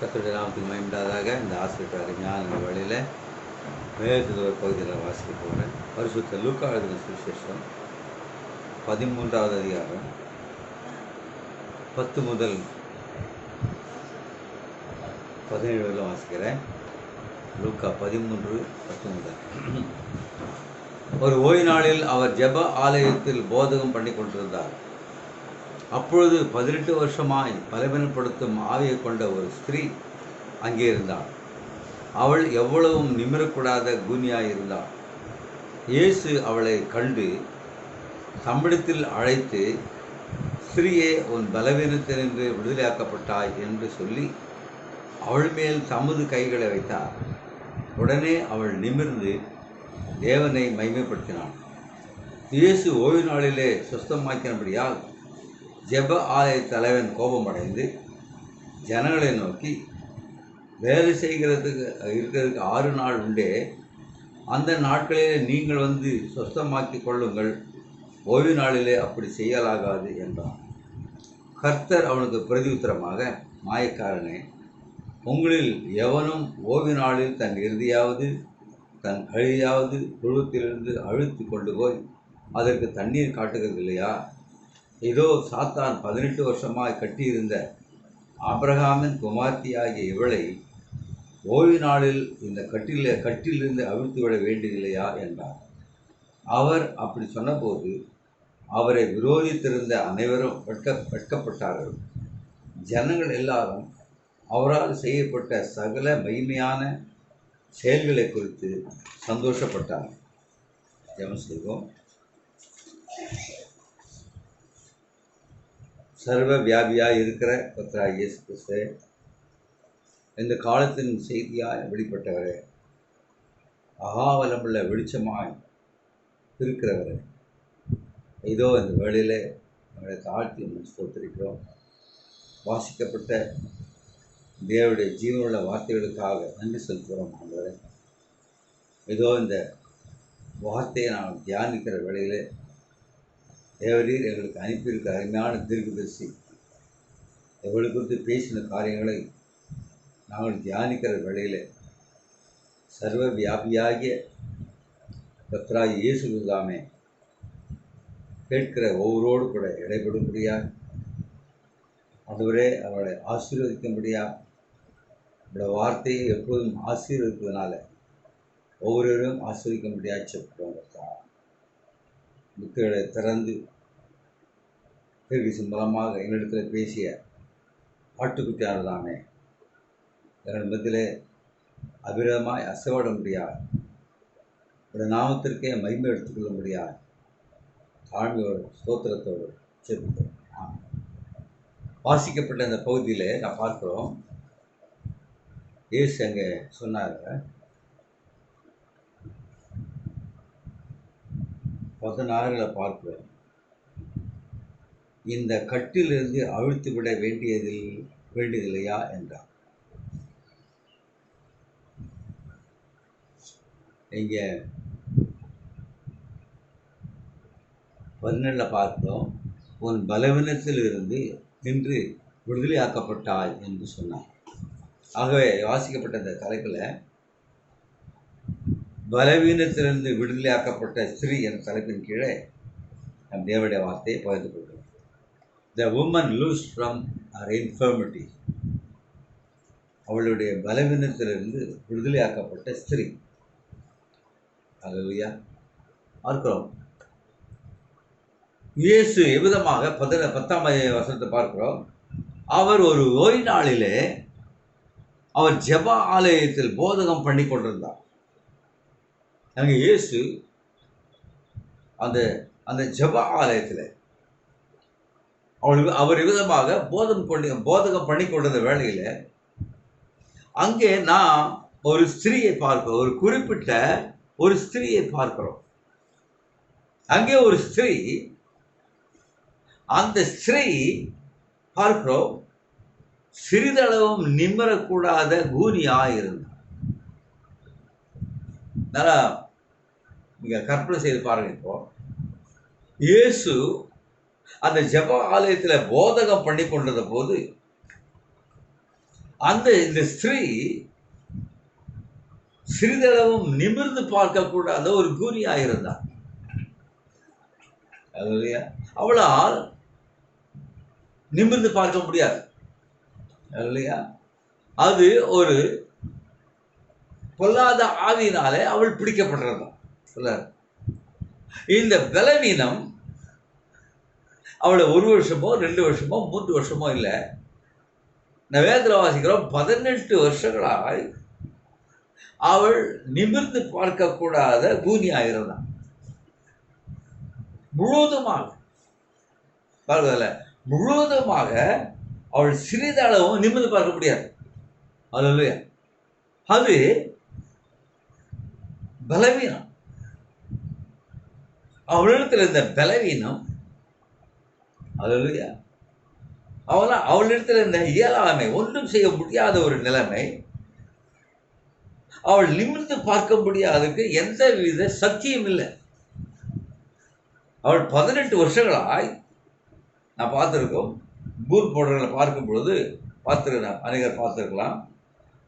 கர்த்தருடைய நாமத்துக்கு மகிமையுண்டாதாக. இந்த ஆசிரியர் அருமையான இந்த வழியில் வேதத்தில் ஒரு பகுதியில் வாசிக்க போகிறேன். பரிசுத்த லூக்கா எழுதின சுவிசேஷம் 13வது அதிகாரம் 10 முதல் 17 வரை வாசிக்கிறேன். லூக்கா 13:10 முதல். ஒரு ஓய்வு நாளில் அவர் ஜெப ஆலயத்தில் போதகம் பண்ணி கொண்டிருந்தார். அப்பொழுது 18 வருஷமாய் பலவீனப்படுத்தும் ஆவியை கொண்ட ஒரு ஸ்திரீ அங்கே இருந்தாள். அவள் எவ்வளவும் நிமிரக்கூடாத கூனியாய் இருந்தாள். இயேசு அவளை கண்டு தம்மிடத்தில் அழைத்து, ஸ்திரீயே, உன் பலவீனத்தினின்று விடுதலையாக்கப்பட்டாய் என்று சொல்லி அவள் மேல் தமது கைகளை வைத்தார். உடனே அவள் நிமிர்ந்து தேவனை மகிமைப்படுத்தினாள். இயேசு ஓய்வு நாளிலே சுஸ்தமாக்கினபடியால் ஜெப ஆலய தலைவன் கோபமடைந்து ஜனங்களை நோக்கி, வேலை இருக்கிறதுக்கு 6 நாள் உண்டே, அந்த நாட்களிலே நீங்கள் வந்து சுஸ்தமாக்கி கொள்ளுங்கள், ஓய்வு நாளிலே அப்படி செய்யலாகாது என்றான். கர்த்தர் அவனுக்கு பிரதியுத்தரமாக, மாயக்காரனே, உங்களில் எவனும் ஓய்வு நாளில் தன் இறுதியாவது தன் கழியாவது புழுவத்திலிருந்து அழுத்தி கொண்டு போய் அதற்கு தண்ணீர் காட்டுகிறது இல்லையா? இதோ சாத்தான் 18 வருஷமாய் கட்டியிருந்த ஆபிரகாமின் குமார்த்தியாகிய இவளை ஓய்வு நாளில் இந்த கட்டிலிருந்து அவிழ்த்து விட வேண்டியதில்லையா என்றார். அவர் அப்படி சொன்னபோது அவரை விரோதித்திருந்த அனைவரும் வெட்கப்பட்டார்கள். ஜனங்கள் எல்லாரும் அவரால் செய்யப்பட்ட சகல மகிமையான செயல்களை குறித்து சந்தோஷப்பட்டார். ஜெபம் செய்வோம். சர்வ வியாபியாய் இருக்கிற கர்த்தராகிய இயேசு கிறிஸ்துவே, இந்த காலத்தின் செய்தியாய் வெளிப்பட்டவரே, அகாவலமுள்ள வெளிச்சமாய் இருக்கிறவரே, இதோ இந்த வேளையிலே நம்மளை தாழ்த்தி ஸ்தோத்திரிக்கிறோம். வாசிக்கப்பட்ட தேவனுடைய ஜீவனுள்ள வார்த்தைகளுக்காக நன்றி செலுத்துகிறோம். ஆண்டவரே, இதோ இந்த வார்த்தையை நாம் தியானிக்கிற வேளையிலே தேவரீர் எங்களுக்கு அனுப்பியிருக்கிற அருமையான தீர்க்கதரிசி எவ்வளவு குறித்து பேசின காரியங்களை நாங்கள் தியானிக்கிற வேளையில் சர்வ வியாபியாகிய கர்த்தராகிய இயேசு கிறிஸ்துவே கேட்கிற ஒவ்வொருவரோடு கூட இடைபடும்படியா, ஆண்டவரே, அவளை ஆசீர்வதிக்கும்படியா, அவளோட வார்த்தையை எப்போதும் ஆசீர்வதிப்பதனால ஒவ்வொருவரும் ஆசீர்வதிக்கும்படியா செப்புறோம். புக்குகளை திறந்து தீர்க்கதரிசி மூலமாக எங்களிடத்தில் பேசிய ஆட்டுக்குட்டியானதாமே எங்கள் மத்தியிலே அபிரதமாய் அசைவாட முடியாது, உடைய நாமத்திற்கே மகிமை எடுத்துக்கொள்ள முடியாது. தாழ்மையோடு ஸ்தோத்திரத்தோடு செப்புகிறோம். வாசிக்கப்பட்ட இந்த பகுதியில் நான் பார்க்குறோம், இயேசு அங்கே சொன்னார், 16 பார்க்கிறோம், இந்த கட்டிலிருந்து அவிழ்த்து விட வேண்டியதில்லையா என்றார். இங்கே 17 பார்க்கிறோம், உன் பலவீனத்தில் இருந்து இன்று விடுதலையாக்கப்பட்டாய் என்று சொன்னார். ஆகவே வாசிக்கப்பட்ட இந்த தலைப்பில் பலவீனத்திலிருந்து விடுதலையாக்கப்பட்ட ஸ்திரீ என்ற தலைப்பின் கீழே நம் தேவனுடைய வார்த்தையை பகிர்ந்து கொள்கிறோம். The woman loose from her infirmity, அவளுடைய பலவீனத்திலிருந்து விடுதலையாக்கப்பட்ட ஸ்திரீ. அல்லேலூயா. பார்க்கிறோம், இயேசு எவ்விதமாக 10ஆம் வசனத்தை பார்க்கிறோம், அவர் ஒரு ஓய்வு நாளிலே அவர் ஜெப ஆலயத்தில் போதகம் பண்ணி கொண்டிருந்தார். அங்கே இயேசு அந்த ஜெப ஆலயத்தில் அவர் விதமாக போதகம் பண்ணி கொண்டிருந்த வேளையில் அங்கே நான் ஒரு ஸ்திரீயை பார்க்கிறோம், ஒரு குறிப்பிட்ட ஒரு ஸ்திரீயை பார்க்கிறோம். அங்கே ஒரு ஸ்திரீ, அந்த ஸ்திரீ பார்க்கிறோம், சிறிதளவும் நிம்மரக்கூடாத கூனியாய் இருந்தார். நல்லா நீங்கள் கற்பனை செய்து பாருங்க. இப்போ இயேசு அந்த ஜெப ஆலயத்தில் போதகம் பண்ணி கொண்டிருந்த போது இந்த ஸ்திரீ சிறிதளவும் நிமிர்ந்து பார்க்கக்கூடாத ஒரு கூனியா இருந்தார். அவளால் நிமிர்ந்து பார்க்க முடியாது. அது ஒரு பொல்லாத ஆவியினாலே அவள் பிடிக்கப்பட்டிருந்தாள். இந்த பலவீனம் அவளை 1 வருஷமோ 2 வருஷமோ 3 வருஷமோ இல்லை, வேதத்தில் வாசிக்கிறோம் 18 வருஷங்களாய் அவள் நிமிர்ந்து பார்க்கக்கூடாத கூனியா இருந்தாள். முழுவதுமாக அவள் சிறிதளவும் நிமிர்ந்து பார்க்க முடியாது. அது பலவீனம். அவளிடத்தில் இருந்த பலவீனம், அவளிடத்தில் இருந்த இயலாமை, ஒன்றும் செய்ய முடியாத ஒரு நிலைமை, அவள் நிமிர்ந்து பார்க்க முடியாததுக்கு எந்த வித சக்தியும் இல்லை. அவள் 18 வருஷங்களாய் நான் பார்த்துருக்கோம். பூர் போடுறவங்களை பார்க்கும் பொழுது பார்த்துருக்கேன், அநேகர் பார்த்துருக்கலாம்.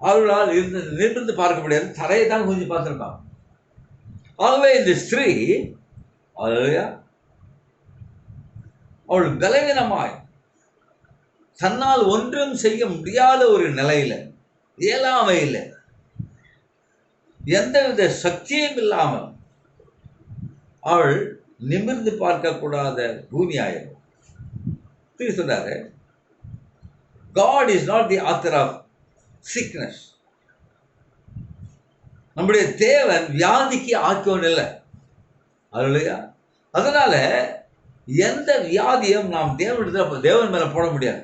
அவர்களால் நிமிர்ந்து பார்க்க முடியாது, தரையை தான் கொஞ்சம் பார்த்துருக்கான். ஆகவே இந்த ஸ்திரீ அவள் பலவீனமாய் தன்னால் ஒன்றும் செய்ய முடியாத ஒரு நிலையில, இயலாமையில், எந்தவித சக்தியும் இல்லாமல் அவள் நிமிர்ந்து பார்க்கக்கூடாத பூமியாயிரும். சொல்றாரு, God is not the author of sickness. நம்முடைய தேவன் வியாதிக்கு ஆக்கியோன் இல்லை. அதனால எந்த வியாதியும் நாம் தேவன் மேல போட முடியாது.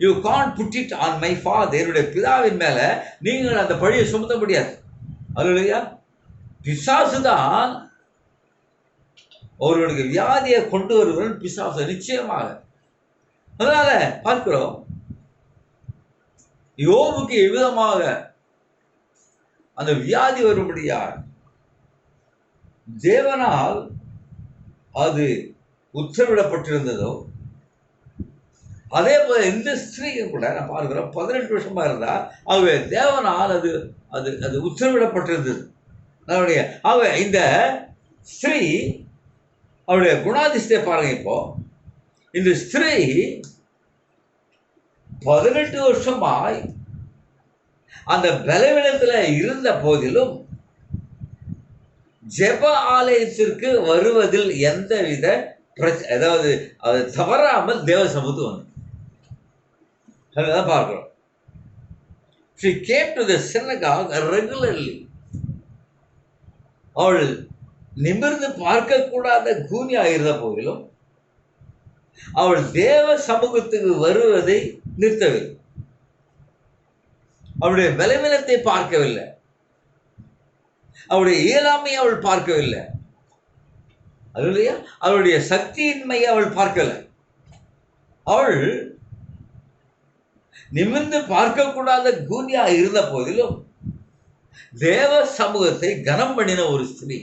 You can't put it on my father. என்னுடைய பிதாவின் மேல நீங்கள் அந்த பழியை சுமத்த முடியாது. பிசாசுதான் ஒருவனுக்கு வியாதியை கொண்டு வருவன் பிசாசு, நிச்சயமாக. அதனால பார்க்கிறோம், யோபுக்கு எவ்விதமாக அந்த வியாதி வரும்படியால் தேவனால் அது உத்தரவிடப்பட்டிருந்ததோ, அதே போல இந்த ஸ்திரீயும் கூட நான் பார்க்கிறோம் 18 வருஷமா இருந்தா, ஆகவே தேவனால் அது அது அது உத்தரவிடப்பட்டிருந்தது. ஆகவே இந்த ஸ்திரீ அவருடைய குணாதிசயத்தை பாருங்க. இப்போ இந்த ஸ்திரீ 18 வருஷமாய் அந்த பலவீனத்தில் இருந்த போதிலும் ஜெப ஆலயத்திற்கு வருவதில் எந்தவித அதாவது அது தவறாமல் தேவ சமூகத்துக்கு வந்து அதுதான் பார்க்கிறோம். She came to the synagogue regularly. அவள் நிமிர்ந்து பார்க்கக்கூடாத கூனியா இருந்த போதிலும் அவள் தேவ சமூகத்துக்கு வருவதை நிறுத்தவில்லை. அவளுடைய பலவீனத்தை பார்க்கவில்லை, அவளுடைய இயலாமையை அவள் பார்க்கவில்லை, அவளுடைய சக்தியின்மையை அவள் பார்க்கல. அவள் நிமிர்ந்து பார்க்கக்கூடாத கூனியா இருந்த போதிலும் தேவ சமூகத்தை கனம் பண்ணின ஒரு ஸ்திரீ,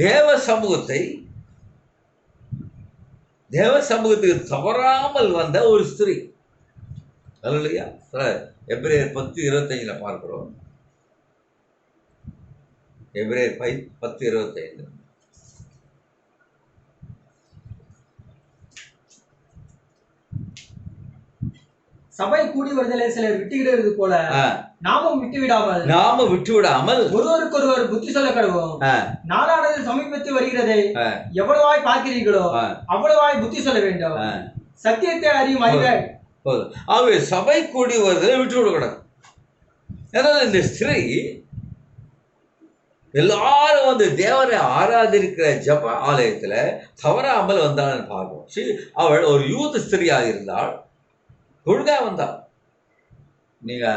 தேவ சமூகத்துக்கு தவறாமல் வந்த ஒரு ஸ்திரீ. இல்லையா? எபிரேயர் 10:25 பார்க்கிறோம். எபிரேயர் 10:25. சபை கூடி வருதலை சிலர் விட்டுவிடுவது போல நாமும் விட்டுவிடாமல் ஒருவருக்கொருவர் புத்தி சொல்ல கடவோம். நாளானது சமீபத்து வருகிறதை எவ்வளவாய் பார்க்கிறீர்களோ அவ்வளவாய் புத்தி சொல்ல வேண்டும். சத்தியத்தை அறியும் அறிவை ஆகவே சபை கூடி வருதலை விட்டு விடக்கூடாது. ஏதாவது இந்த ஸ்திரீ எல்லாரும் வந்து தேவனை ஆராதிக்கிற ஜப ஆலயத்துல தவறாமல் வந்தாள்னு பார்க்கணும். அவள் ஒரு யூத் ஸ்திரீயாக இருந்தால், ஒழுங்கா வந்தாள். நீங்க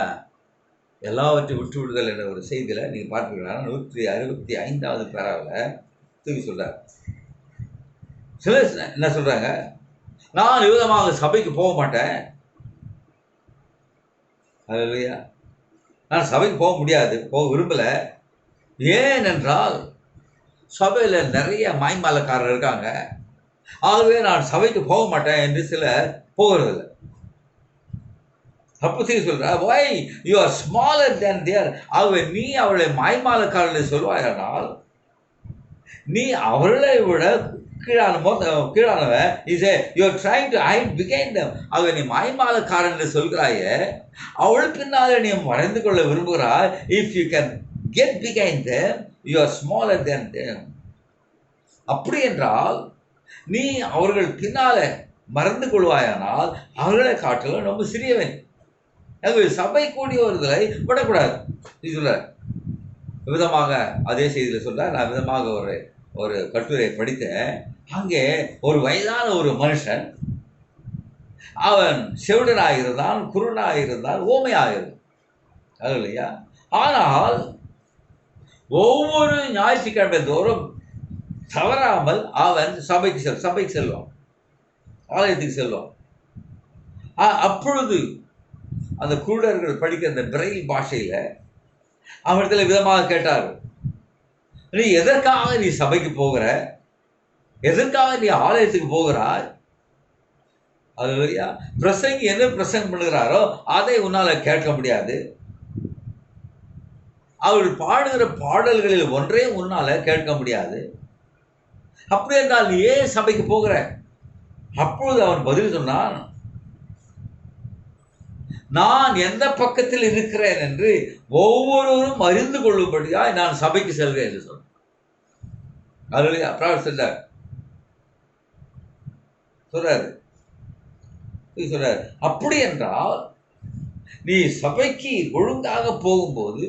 எல்லாவற்றையும் விட்டு விடுதல் என்ற ஒரு செய்தியில நீங்க பார்த்துக்கலாம். 165வது பேராவில் தூக்கி சொல்றாரு. சில என்ன சொல்றாங்க, நான் விதமாக சபைக்கு போக மாட்டேன், இல்லையா, நான் சபைக்கு போக முடியாது, போக விரும்பல. ஏனென்றால் சபையில நிறைய மாய்மாலக்காரர் இருக்காங்க, ஆகவே நான் சபைக்கு போக மாட்டேன் என்று சிலர் போகிறதில்லை. அப்போ சொல்ற why you are smaller than there. நீ அவளை மாய்மாலக்காரர்களை சொல்வாயானால் நீ அவர்களை விட கீழானவன். you are trying to hide behind them. நீ மாய்மாலக்காரன் என்று சொல்கிறாயே, அவள் பின்னாலே நீ மறைந்து கொள்ள விரும்புகிறாய். if you can get behind them, you are smaller than them. அப்படி என்றால் நீ அவர்கள் பின்னாலே மறந்து கொள்வாயானால் அவர்களை காட்டிலும் ரொம்ப சிறியவன். சபை கூடி வருதலை விடக்கூடாது. இதுல விதமாக அதே செய்தியில் சொல்ல நான் விதமாக ஒரு கட்டுரை படித்தேன். அங்கே ஒரு வயதான ஒரு மனுஷன், அவன் செவிடனாக இருந்தான், குருடனாக இருந்தான், ஊமையாக இருந்தான். அது இல்லையா? ஆனால் ஒவ்வொரு ஞாயிற்றுக்கிழமை தோறும் தவறாமல் அவன் சபைக்கு செல்வான், ஆலயத்துக்கு செல்வான். அப்பொழுது அந்த குருடர்கள் படிக்கிற அந்த பிரெயில் பாஷையில அவனிடத்துல விதமாக கேட்டார்கள், நீ எதற்காக நீ சபைக்கு போகிற, எதற்காக நீ ஆலயத்துக்கு போகிறாய்? அல்லேலூயா. பிரசங்கி என்ன பிரசங்கம் பண்ணுகிறாரோ அதை உன்னால கேட்க முடியாது. அவர்கள் பாடுகிற பாடல்களில் ஒன்றையும் உன்னால கேட்க முடியாது. அப்படி என்றால் நீ ஏன் சபைக்கு போகிற? அப்பொழுது அவன் பதில் சொன்னான், நான் எந்த பக்கத்தில் இருக்கிறேன் என்று ஒவ்வொருவரும் அறிந்து கொள்ளும்படியாய் நான் சபைக்கு செல்வேன் என்று சொன்னான். அல்லேலூயா. சொல்றாரு அப்படி என்றால் நீ சபைக்கு ஒழுங்காக போகும்போது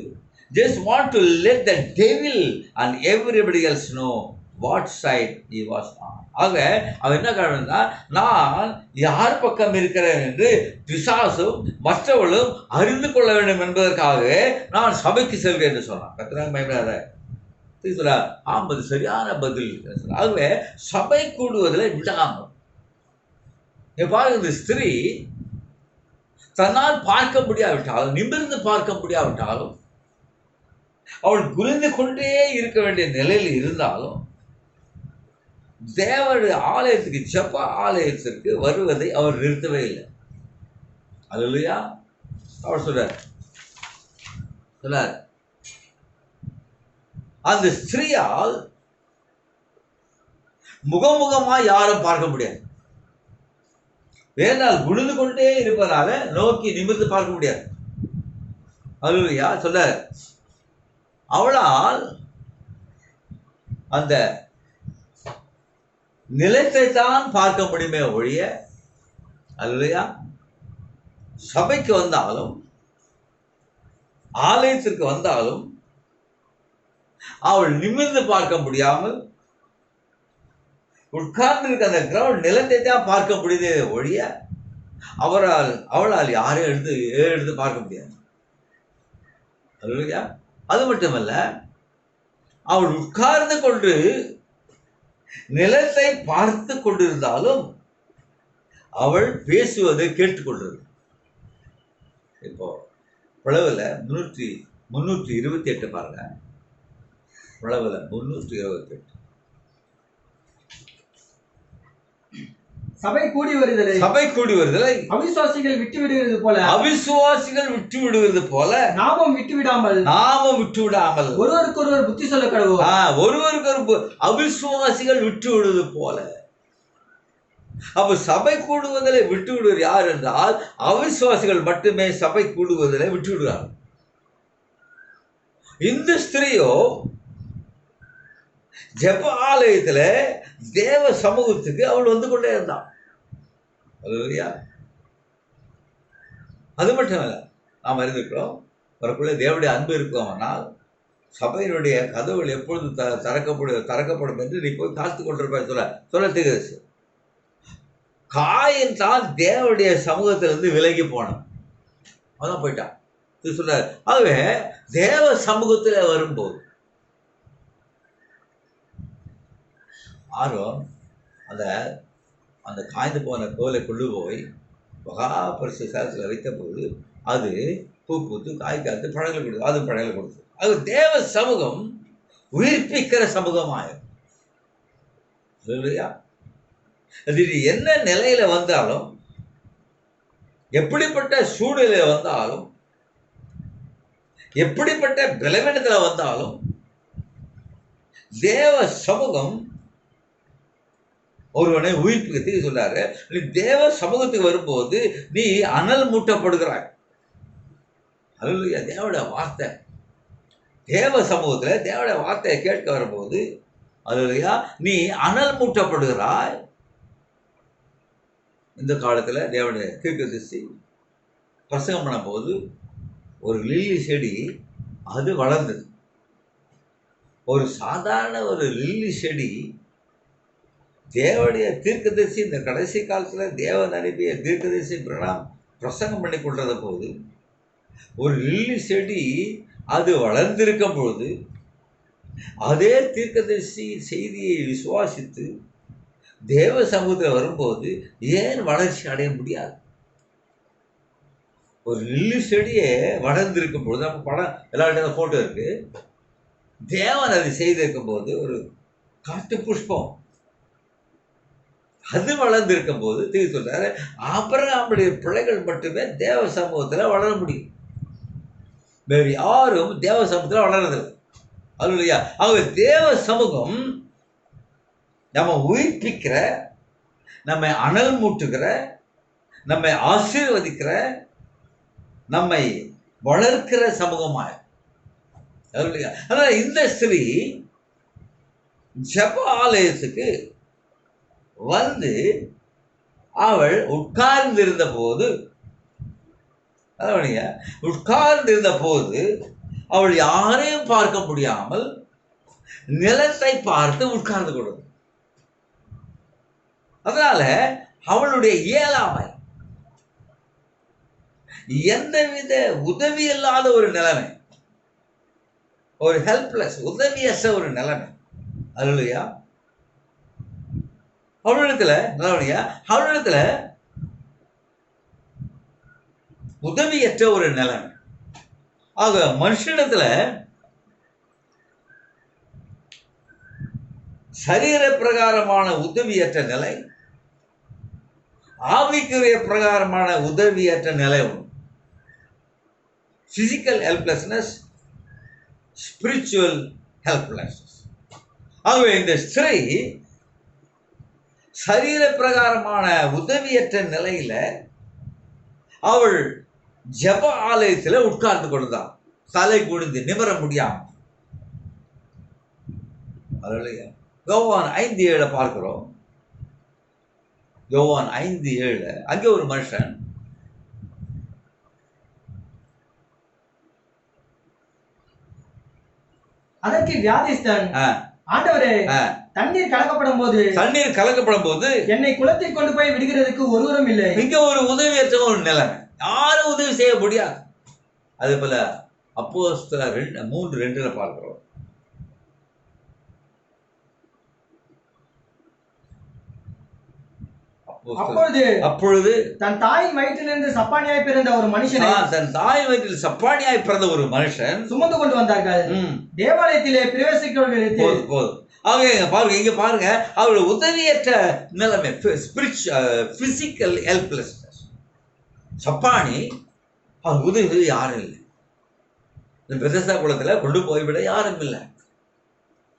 just want to let the devil and everybody else know what side he was on. ஆக அவன் என்ன காரணம்னா, நான் யார் பக்கம் இருக்கிறேன் என்று பிசாசும் மற்றவர்களும் அறிந்து கொள்ள வேண்டும் என்பதற்காக நான் சபைக்கு செல்வேன் என்று சொன்னான். கர்த்தராக மகிமையாக சொல்றார். அது சரியான பதில். ஆகவே சபை கூடுவதில் விடாமல் இந்த ஸ்திரீ தன்னால் பார்க்க முடியாவிட்டாலும், நிமிர்ந்து பார்க்க முடியாவிட்டாலும், அவள் குனிந்து கொண்டே இருக்க வேண்டிய நிலையில் இருந்தாலும் தேவனுடைய ஆலயத்துக்கு, ஜெப ஆலயத்திற்கு வருவதை அவர் நிறுத்தவே இல்லை. அல்லேலூயா. அவர் சொல்றார் அந்த ஸ்திரீயால் முகமுகமாய் யாரும் பார்க்க முடியாது. வேணால் குனிந்து கொண்டே இருப்பதால நோக்கி நிமிர்ந்து பார்க்க முடியாது. அல்லேலூயா. சொல்ல அவளால் அந்த நிலத்தை தான் பார்க்க முடியுமே ஒழிய, அல்லேலூயா, சபைக்கு வந்தாலும் ஆலயத்திற்கு வந்தாலும் அவள் நிமிர்ந்து பார்க்க முடியாமல் உட்கார்ந்து இருக்க அந்த கிரவுண்ட் நிலத்தை தான் பார்க்க முடியுதே ஒழிய அவளால் யாரையும் எடுத்து பார்க்க முடியாது. அல்லேலூயா. அது மட்டுமல்ல, அவள் உட்கார்ந்து கொண்டு நிலத்தை பார்த்து கொண்டிருந்தாலும் அவள் பேசுவதை கேட்டுக்கொண்டிருந்தாள். இப்போ பிளவுல 328 பாருங்க. பிளவுல 328 சபை கூடி வருதலை அவிசுவாசிகள் விட்டு விடுவது போல நாமும் விட்டு விடாமல் ஒருவருக்கொருவர் புத்தி சொல்ல கடவோம். ஒருவருக்கு அவிசுவாசிகள் விட்டு விடுவது போல. அப்ப சபை கூடுவதிலே விட்டு விடுவது யார் என்றால் அவிசுவாசிகள் மட்டுமே சபை கூடுவதிலே விட்டு விடுவார்கள். இந்த ஸ்திரீயோ ஜெப ஆலயத்துல தேவ சமூகத்துக்கு அவள் வந்து கொண்டே இருந்தான். அது மட்டும் இல்ல, நாம் அறிந்திருக்கிறோம், அவருக்குள்ளே தேவனுடைய அன்பு இருக்குமானால் சபையினுடைய கதவுகள் எப்பொழுது திறக்கப்படும் என்று நீ போய் காத்து கொண்டிருப்பார் சொல்ல தெரியாது. காயின் தான் தேவனுடைய சமூகத்திலிருந்து விலகி போனான், அதான் போயிட்டான் சொல்ற. ஆகவே தேவ சமூகத்தில் வரும்போது ஆர்வம் அந்த காய்ந்து போன கோலை கொண்டு போய் மகாபரிசு சாலத்தில் வைத்த போது அது பூ பூத்து காய் காத்து பழங்கள் கொடுத்து, அது பழங்கள் கொடுத்து. அது தேவ சமூகம் உயிர்ப்பிக்கிற சமூகமாயிரும். இல்லையா? அது என்ன நிலையில வந்தாலும் எப்படிப்பட்ட சூழ்நிலை வந்தாலும், எப்படிப்பட்ட பலவீனத்துல வந்தாலும், தேவ சமூகம் ஒருவனை உயிர்ப்பிக்க சொல்றாரு. நீ தேவ சமூகத்துக்கு வரும்போது நீ அனல் மூட்டப்படுகிறாய். அல்லேலூயா. தேவனுடைய வார்த்தை, தேவ சமூகத்துல தேவனுடைய வார்த்தையை கேட்க வரும்போது அல்லேலூயா நீ அனல் மூட்டப்படுகிறாய். இந்த காலத்துல தேவனுடைய தீர்க்கதரிசி பிரசங்கம் பண்ண போது ஒரு லில்லி செடி அது வளர்ந்தது. ஒரு சாதாரண ஒரு லில்லி செடி தேவனுடைய தீர்க்கதரிசி இந்த கடைசி காலத்துல தேவன் அனுப்பிய தீர்க்கதரிசி பிரசங்கம் பண்ணி கொண்டத போது ஒரு லில்லி செடி அது வளர்ந்திருக்கும் பொழுது அதே தீர்க்கதரிசி செய்தியை விசுவாசித்து தேவ சமூகத்தில் வரும்போது ஏன் வளர்ச்சி அடைய முடியாது? ஒரு லில்லி செடியே வளர்ந்திருக்கும் பொழுது, நம்ம படம் எல்லா போட்டோ இருக்கு, தேவன் அதை செய்திருக்கும் போது ஒரு காட்டு புஷ்பம் அது வளர்ந்திருக்கும் போது தீர்க்க சொல்றாரு, ஆபிரகாமுடைய பிள்ளைகள் மட்டுமே தேவ சமூகத்துல வளர முடியும். வேறு யாரும் தேவ சமூகத்துல வளர்றதில்லை. அல்லேலூயா. அவங்க தேவ சமூகம் நம்ம உயிர்ப்பிக்கிற, நம்மை அனல் மூட்டுகிற, நம்மை ஆசீர்வதிக்கிற, நம்மை வளர்க்கிற சமூகமாய். அதனால இந்த ஸ்திரீ ஜெப ஆலயத்துக்கு வந்து அவள் உட்கார்ந்திருந்த போது அவள் யாரையும் பார்க்க முடியாமல் நிலத்தை பார்த்து உட்கார்ந்து கொண்டது. அதனால அவளுடைய இயலாமை, எந்தவித உதவி இல்லாத ஒரு நிலைமை, ஒரு ஹெல்ப்லெஸ், உதவியற்ற ஒரு நிலைமை. அல்லேலூயா. அவளிடத்துல உதவியற்ற ஒரு நிலைமை. ஆக மனுஷனிடத்துல சரீர பிரகாரமான உதவியற்ற நிலை, ஆவிக்குரிய பிரகாரமான உதவியற்ற நிலை உண்டு. Physical helplessness, spiritual helplessness. ஆகவே இந்த ஸ்திரீ சரீர பிரகாரமான உதவியற்ற நிலையில அவள் ஜெப ஆலயத்தில் உட்கார்ந்து கொண்டுதான், தலை குனிந்து நிமிர முடியாம. யோவான் 5:7 பார்க்கிறோம். யோவான் 5:7 அங்கே ஒரு மனுஷன் அதற்கு வியாதிஸ்தன், ஆண்டவரே, தண்ணீர் கலக்கப்படும் போது என்னை குளத்தில் கொண்டு போய் விடுகிறதுக்கு ஒருவரும் இல்லை. இங்க ஒரு உதவியற்ற ஒரு நிலைமை, யாரும் உதவி செய்ய முடியாது. அதே போல அப்போஸ்தலர் 3:2 பார்க்கிறோம். அப்பொழுது தன் தாயின் வயிற்றிலிருந்து சப்பானியாய் பிறந்த ஒரு மனுஷனை, தன் தாயின் வயிற்றில் சப்பானியாய் பிறந்த ஒரு மனுஷன் சுமந்து கொண்டு வந்தார்கள். தேவாலயத்திலே பிரவேசிக்கிறவர்களுக்கு போதும். இங்க பாருங்க, அவருடைய உதவியற்ற நிலைமை, பிசிக்கல் ஹெல்ப்லெஸ்னஸ். சப்பானி அவர் உதவி யாரும் இல்லை. இந்த பெதஸ்தா குளத்துல கொண்டு போய்விட யாரும் இல்லை.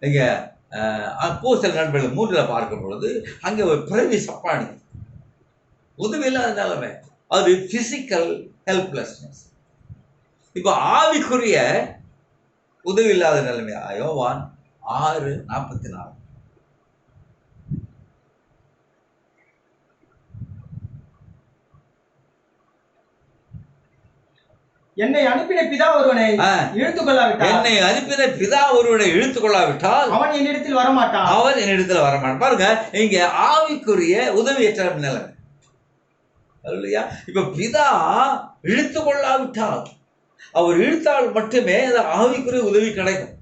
இங்க அப்போஸ்தலர் நண்பர்கள் 3 பார்க்கும் பொழுது அங்கே ஒரு பிறவி சப்பானி, உதவி இல்லாத நிலைமை, அது பிசிக்கல் ஹெல்ப்லெஸ்னஸ். இப்போ ஆவிக்குரிய உதவி இல்லாத நிலைமை. யோவான் 6:44. என்னை அனுப்பின பிதா ஒருவனை இழுத்துக் கொள்ளாவிட்டால் அவன் என்னிடத்தில் வரமாட்டான். பாருங்க, இங்க ஆவிக்குரிய உதவியற்ற நிலைமை. இல்லையா? இப்ப பிதா இழுத்து கொள்ளாவிட்டால், அவர் இழுத்தால் மட்டுமே ஆவிக்குரிய உதவி கிடைக்கும்.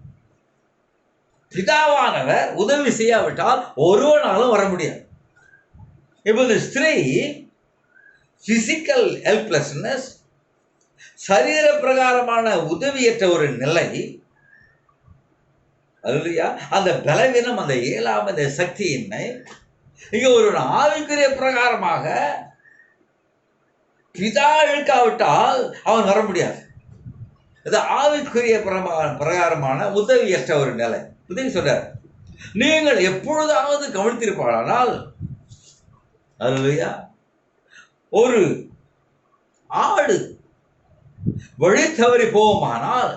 பிதாவானவர் உதவி செய்யாவிட்டால் ஒருவனாலும் வர முடியாது. இப்ப இந்த ஸ்திரீ பிசிக்கல் ஹெல்ப்லெஸ்னஸ், சரீர பிரகாரமான உதவியற்ற ஒரு நிலை, அல்லையா, அந்த பலவீனம், அந்த இயலாமை, அந்த சக்தியின்மை. இங்க ஒரு ஆவிக்குரிய பிரகாரமாக பிதா இழுக்காவிட்டால் அவன் வர முடியாது. அது ஆவிக்குரிய பிரகாரமான உதவியற்ற ஒரு நிலை. உதவி சொல்றார், நீங்கள் எப்பொழுதாவது கவனித்திருப்பானால், அல்லேலூயா, ஒரு ஆடு வழி தவறி போகுமானால்,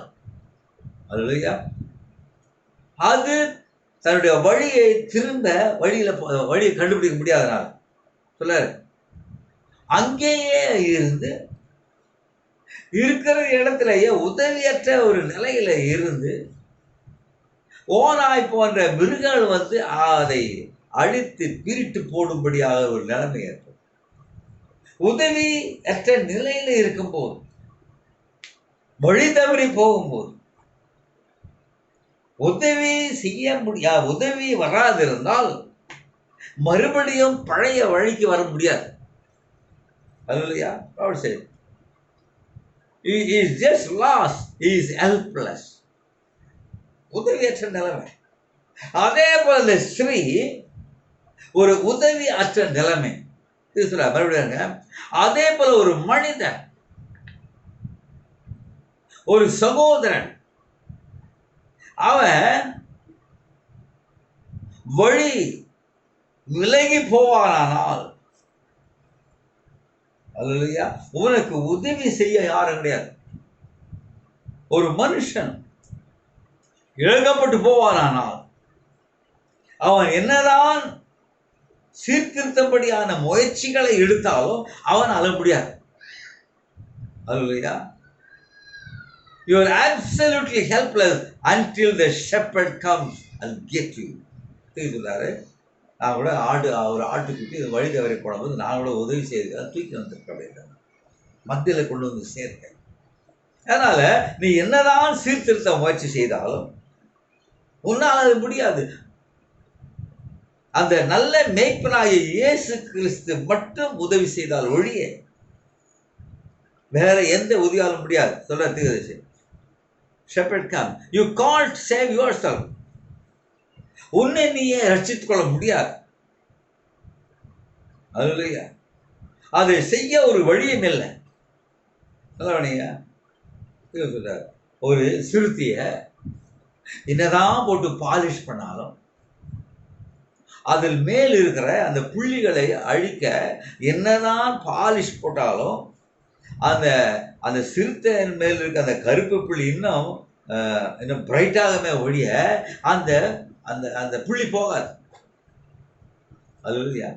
அல்லேலூயா, அது தன்னுடைய வழியை திரும்ப வழியை கண்டுபிடிக்க முடியாதனால சொல்றாரு, அங்கேயே இருந்து இருக்கிற இடத்திலேயே உதவியற்ற ஒரு நிலையில இருந்து ஓநாய் போன்ற மிருகங்கள் வந்து அதை அழித்து பிரிட்டு போடும்படியாக ஒரு நிலைமை ஏற்படும். உதவி அற்ற நிலையில இருக்கும்போது, வழி தவறி போகும்போது, உதவி செய்ய முடியாது, உதவி வராதிருந்தால் மறுபடியும் பழைய வழிக்கு வர முடியாது. அல்லேலூயா. God said, he is just lost, he is helpless. உதவியற்ற நிலைமை. அதே போல இந்த ஸ்திரீ ஒரு உதவி அற்ற நிலைமை. மறுபடியும் அதே போல ஒரு மனிதன், ஒரு சகோதரன், அவன் வழி விலகி போவானால், அல்லேலூயா, உனக்கு உதவி செய்ய யாரும் கிடையாது. ஒரு மனுஷன் இழக்கப்பட்டு போவானால் அவன் என்னதான் சீர்திருத்தபடியான முயற்சிகளை எடுத்தாலும் அவன் அழ முடியாது. அல்லேலூயா. You are absolutely helpless until the shepherd comes and get you. சொல்றாரு, நான் கூட ஒரு ஆட்டுக்குட்டி வழி தவறி போனபோது நான் கூட உதவி செய்து தூக்கி வந்திருக்கேன், மத்தியில் கொண்டு வந்து சேர்த்தேன். அதனால நீ என்னதான் சீர்திருத்த முயற்சி செய்தாலும் உன்னால் அது முடியாது. அந்த நல்ல மேய்ப்பனாகிய இயேசு கிறிஸ்து மட்டும் உதவி செய்தால் ஒழிய வேற எந்த உதவியாலும் முடியாது. சொல்றது, shepherd come, you can't save yourself. உன்னை நீயே ரட்சித்துக் கொள்ள முடியாது. அல்லேலூயா. அதை செய்ய ஒரு வழியும் இல்லை. சொல்றார், ஒரு சிறுத்தைய என்னதான் போட்டு பாலிஷ் பண்ணாலும் அதில் மேல் இருக்கிற அந்த புள்ளிகளை அழிக்க என்னதான் பாலிஷ் போட்டாலும் அந்த அந்த சிறுத்தையின் மேல் இருக்க அந்த கருப்பு புள்ளி இன்னும் பிரைட்டாகவே ஒழிய அந்த அந்த அந்த புள்ளி போகாது. அல்லேலூயா.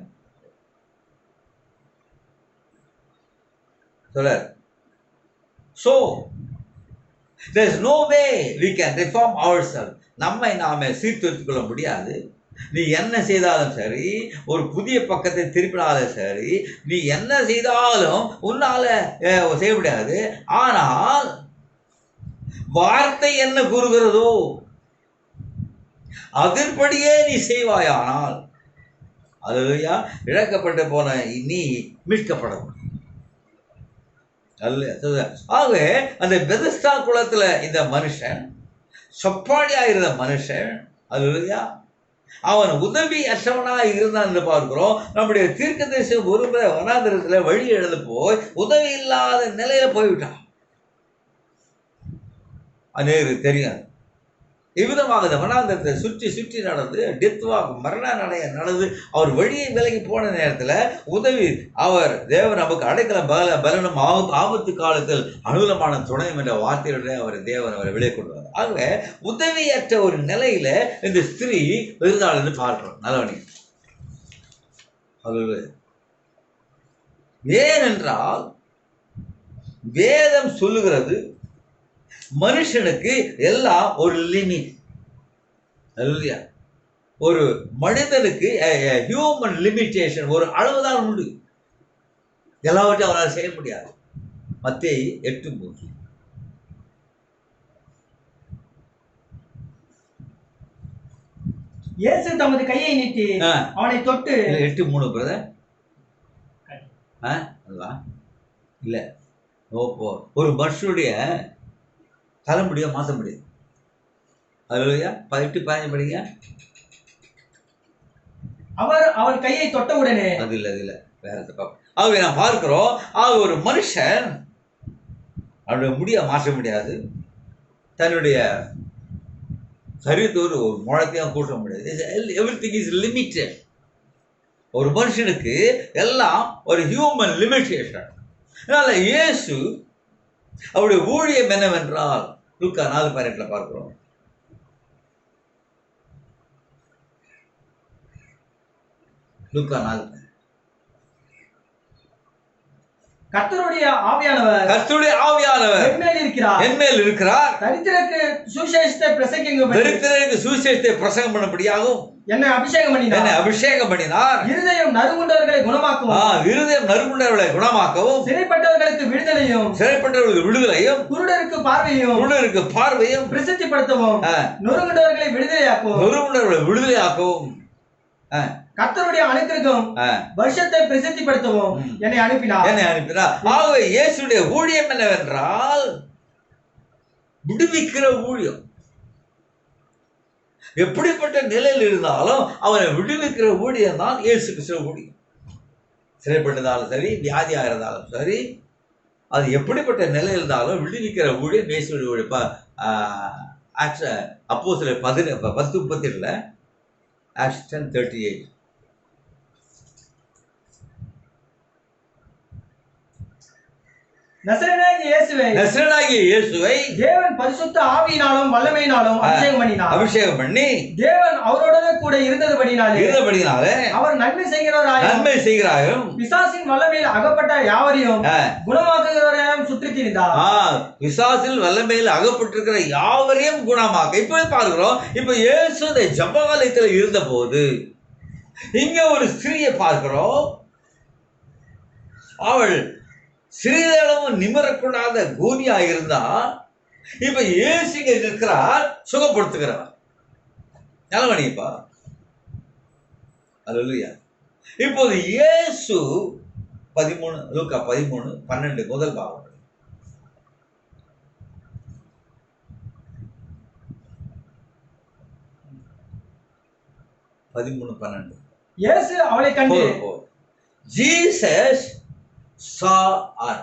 சொல்றார், so there is no way we can reform ourselves. நம்மை நாமே சீர்திருத்திக் கொள்ள முடியாது. நீ என்ன செய்தாலும் சரி, ஒரு புதிய பக்கத்தை திருப்பினாலும் சரி, நீ என்ன செய்தாலும் உன்னால செய்ய முடியாது. ஆனால் வார்த்தை என்ன கூறுகிறதோ அதன்படியே நீ செய்வாயானால், அல்லேலூயா, இழக்கப்பட்டு போன நீ மீட்கப்படும். ஆகவே அந்த பெதஸ்தா குளத்துல இந்த மனுஷன், சொப்பாடியா இருந்த மனுஷன், அல்லேலூயா, அவன் உதவி அற்றவனாக இருந்தான் என்று பார்க்கிறோம். நம்முடைய தீர்க்கதரிசி ஒரு முறை வனாந்திரத்துல வழி எழுந்து போய் உதவி இல்லாத நிலையில போய்விட்டான். அநேகருக்கு தெரியாது. இவ்விதமாக இந்த வனாந்திரத்தை சுற்றி சுற்றி நடந்து டெத் வாக், மரண நடைய நடந்து அவர் வழியை விலகி போன நேரத்தில் உதவி, அவர் தேவன் நமக்கு அடைக்கலம் பலனும் ஆபத்து காலத்தில் அனுகூலமான துணையும் என்ற வார்த்தையுடைய அவர் தேவன் அவரை வெளியே கொண்டு வந்தார். ஆகவே உதவியற்ற ஒரு நிலையில இந்த ஸ்திரீ இருந்தாள் என்று பார்க்கிறோம். நல்லவனி. ஏனென்றால் வேதம் சொல்லுகிறது, மனுஷனுக்கு எல்லாம் ஒரு லிமிட். அல்லேலூயா. ஒரு மனிதனுக்கு ஹியூமன் லிமிட்டேஷன், ஒரு அளவுதான் உண்டு. எல்லாவற்றையும் அவனால் செய்ய முடியாது. மத்தேயு 8:3. இயேசு தமது கையை நீட்டி அவனை தொட்டு 8:3 பிரதர். இல்ல, ஒரு மனுஷனுடைய தலைமுடிய மாற்ற முடியாது. அல்லேலூயா. 18-15 படிங்க. அவர் அவள் கையை தொட்ட உடனே, அது இல்ல வேற பார்ப்போம். ஆகவே நாம் பார்க்கிறோம், ஆக ஒரு மனுஷன் அவனுடைய முடிய மாற்ற முடியாது, தன்னுடைய சரீரத்தோடு ஒரு முழத்தையும் கூட்ட முடியாது. Everything is limited. ஒரு மனுஷனுக்கு எல்லாம் ஒரு ஹியூமன் லிமிட்டேஷன். அதனால இயேசு அவருடைய ஊழியம் என்னவென்றால் லூக்கா 4:18 பார்க்கிறோம். லூக்கா 4. கர்த்தருடைய ஆவியானவர் என்மேல் இருக்கிறார். தரித்திரருக்கு சுவிசேஷத்தை பிரசங்கம் பண்ணும்படியாகவும் என்னை அபிஷேகம் பண்ணினார். இருதயம் நறுங்குண்டவர்களை குணமாக்கவும் சிறைப்பட்டவர்களுக்கு விடுதலையும் குருடருக்கு பார்வையும் பிரசித்திப்படுத்தவும் நொறுங்குண்டவர்களை விடுதலையாக்கவும் கர்த்தருடைய அனுக்கிரகம் வருஷத்தை பிரசித்திப்படுத்தவும் என்னை அனுப்பினார். ஆகவே இயேசுடைய ஊழியம் என்னவென்றால் விடுவிக்கிற ஊழியம். எப்படிப்பட்ட நிலையில் இருந்தாலும் அவரை விடுவிக்கிற ஊழியம் தான் இயேசு கிறிஸ்துவ ஊழியம். சிறைப்பட்டதாலும் சரி, வியாதியாக இருந்தாலும் சரி, அது எப்படிப்பட்ட நிலையில் இருந்தாலும் விடுவிக்கிற ஊழியம் இயேசுடைய ஊழியம். அப்போஸ்தலர் 10:37 Acts 10:38. நசரேயனாகிய இயேசுவை தேவன் பரிசுத்த ஆவியினாலும் வல்லமையினாலும் அபிஷேகம் பண்ணி தேவன் அவரோடவே கூட இருந்தபடினாலே அவர் நன்மை செய்கிறவராயும் பிசாசின் வல்லமையில் அகப்பட்ட யாவரையும் குணமாக்குகிறவரையும் சுற்றித் திரிந்தார். பிசாசில் வல்லமையில் அகப்பட்டிருக்கிற யாவரையும் குணமாக்க. இப்ப பார்க்கிறோம், இப்ப இயேசு இந்த ஜெபஆலயத்தில் இருந்த போது இங்க ஒரு ஸ்திரீயை பார்க்கிறோம். அவள் சிறிதளவும் நிமிரக்கூடாத கூனியா இருந்தா, இப்ப இயேசு இங்க இருக்கிறார், சுகப்படுத்துகிறார். நலவணிப்பா. அல்லேலூயா. இப்போது இயேசு 13 லூக்கா 13:12 முதல் பாகம். இயேசு அவளை கண்டு ஜீசஸ் saw her.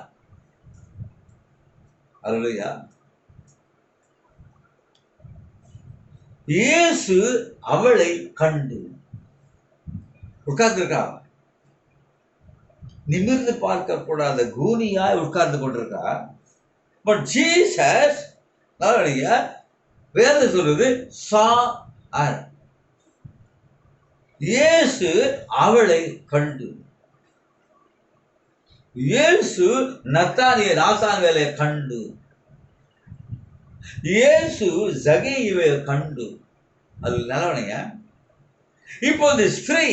Hallelujah. இயேசு அவளை கண்டு உட்கார்ந்திருக்கா. நிமிர்ந்து பார்க்க கூடாத கூனியாய் உட்கார்ந்து கொண்டிருக்கா. பட் ஜீசஸ் வேதம் சொல்றது saw her. இயேசு அவளை கண்டு. இயேசு நாத்தானியேலை கண்டு. இயேசு ஜகேயுவை கண்டு. அது நல்லவனைங்க. இப்போ இந்த ஸ்திரீ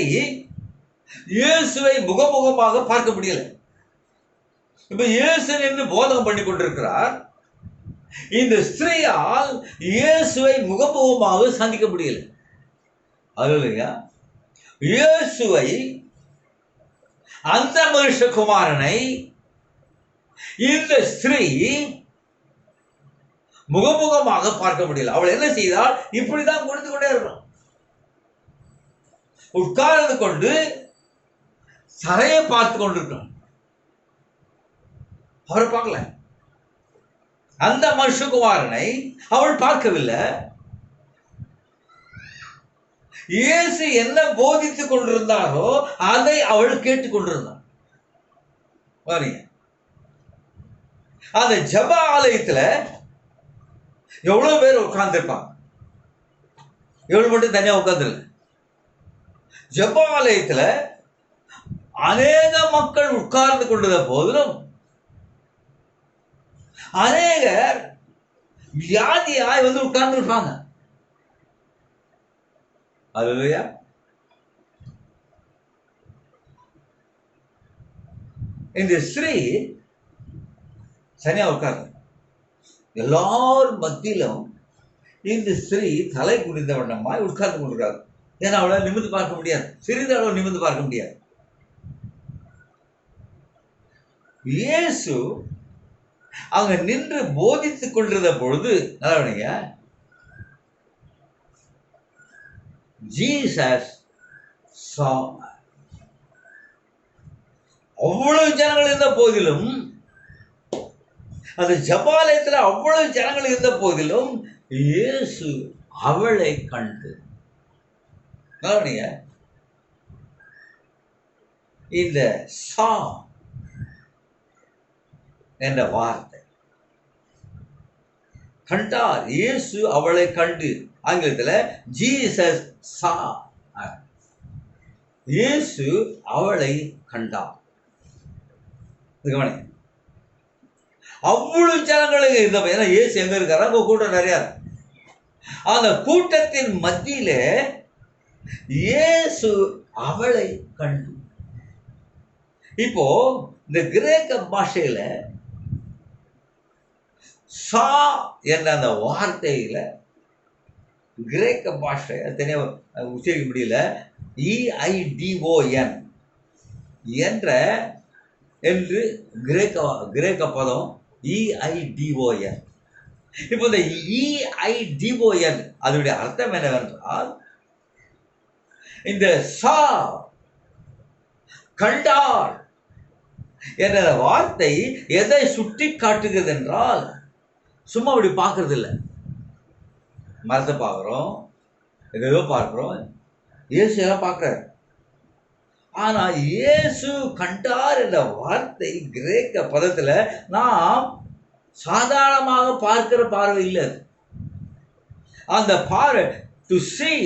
இயேசுவை முகமுகமாக பார்க்க முடியல. இப்ப இயேசு என்று போதகம் பண்ணி கொண்டிருக்கிறார். இந்த ஸ்திரீயால் இயேசுவை முகமுகமாக சந்திக்க முடியல. அல்லேலூயா. இயேசுவை, அந்த மனுஷகுமாரனை இந்த ஸ்திரீ முகமுகமாக பார்க்க முடியல. அவள் என்ன செய்தால், இப்படிதான் கொடுத்து கொண்டே இருக்கிறான். உட்கார்ந்து கொண்டு சரையை பார்த்து கொண்டிருக்கிறான். அவரை பார்க்கல. அந்த மனுஷகுமாரனை அவள் பார்க்கவில்லை. இயேசு என்ன போதித்துக் கொண்டிருந்தாரோ அதை அவள் கேட்டுக் கொண்டிருந்தாள். அந்த ஜெப ஆலயத்துல எவ்வளவு பேர் உட்கார்ந்துருப்பாங்க. எவ்வளவு மட்டும் தனியா உட்கார்ந்துருக்க. ஜெப ஆலயத்துல அநேக மக்கள் உட்கார்ந்து கொண்டிருந்த போதிலும் அநேகர் வியாதியாய் வந்து உட்கார்ந்து இருப்பாங்க. அல்லேலூயா. இந்த ஸ்திரீ தனியா உட்கார்ந்து எல்லாரும் மத்தியிலும் இந்த ஸ்திரீ தலை குனிந்த வண்ணமாய் உட்கார்ந்து கொண்டிருக்காரு. ஏன்னா அவளை நிமிர்ந்து பார்க்க முடியாது. சிறிதளவு நிமிர்ந்து பார்க்க முடியாது. இயேசு அவங்க நின்று போதித்துக் கொண்டிருந்த பொழுது நல்லவனைங்க, Jesus saw her. அவ்வளவு ஜனங்கள் இருந்த போதிலும், அந்த ஜபாலயத்துல அவ்வளவு ஜனங்கள் இருந்த போதிலும் இயேசு அவளை கண்டு. இந்த சா என்ற வார்த்தை, கண்டார், இயேசு அவளை கண்டு. ஆங்கிலத்தில் ஜீசஸ் சா, இயேசு அவளை கண்டார். அவ்வளவு ஜனங்களுக்கு இருந்த, ஏன்னா இயேசு எங்க இருக்காரு, அங்க கூட்டம் நிறைய. அந்த கூட்டத்தின் மத்தியில இயேசு அவளை கண்டு. இப்போ இந்த கிரேக்க பாஷையில சா என்ற அந்த வார்த்தையில, கிரேக்க பாஷை தனியா உச்சரிக்க முடியல, EIDON என்ற என்று கிரேக்க பதம் EIDON. இப்போ இந்த EIDON அதனுடைய அர்த்தம் என்னவென்றால், இந்த சா கண்டார் என்ற வார்த்தை எதை சுட்டி காட்டுகிறது என்றால், சும்மா அப்படி பார்க்கறது இல்லை. மரத்தை பார்க்குறோம், எதோ பார்க்குறோம், இயேசு எல்லாம் பார்க்குறாரு. ஆனா இயேசு கண்டார் என்ற வார்த்தை கிரேக்க பதத்துல நாம் சாதாரணமாக பார்க்கிற பார்வை இல்லை. அந்த பார்வை டு see,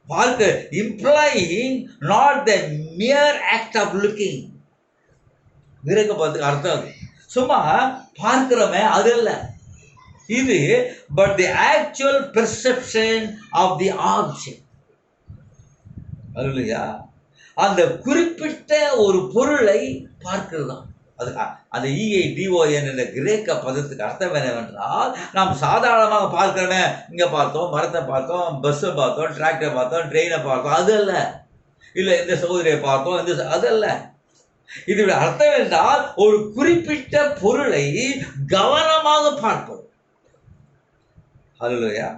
பார்க்க, implying not the mere act of looking. கிரேக்க பதத்துக்கு அர்த்தம் சும்மா பார்க்கிறோமே அது அல்ல இது, but the actual perception of the object. அல்லேலூயா. அந்த குறிப்பிட்ட ஒரு பொருளை பார்க்கிறது தான் அது. அந்த EIDON என்ற கிரேக்க பதத்துக்கு அர்த்தம் என்னவென்றால், நாம் சாதாரணமாக பார்க்கிறோமே, இங்க பார்த்தோம், மரத்தை பார்த்தோம், பஸ்ஸை பார்த்தோம், டிராக்டரை பார்த்தோம், ட்ரெயினை பார்த்தோம், அது அல்ல. இல்லை இந்த சகோதரியை பார்த்தோம், இந்த அதல்ல. இதோட அர்த்தம் என்றால் ஒரு குறிப்பிட்ட பொருளை கவனமாக பார்ப்போம். அல்லேலூயா.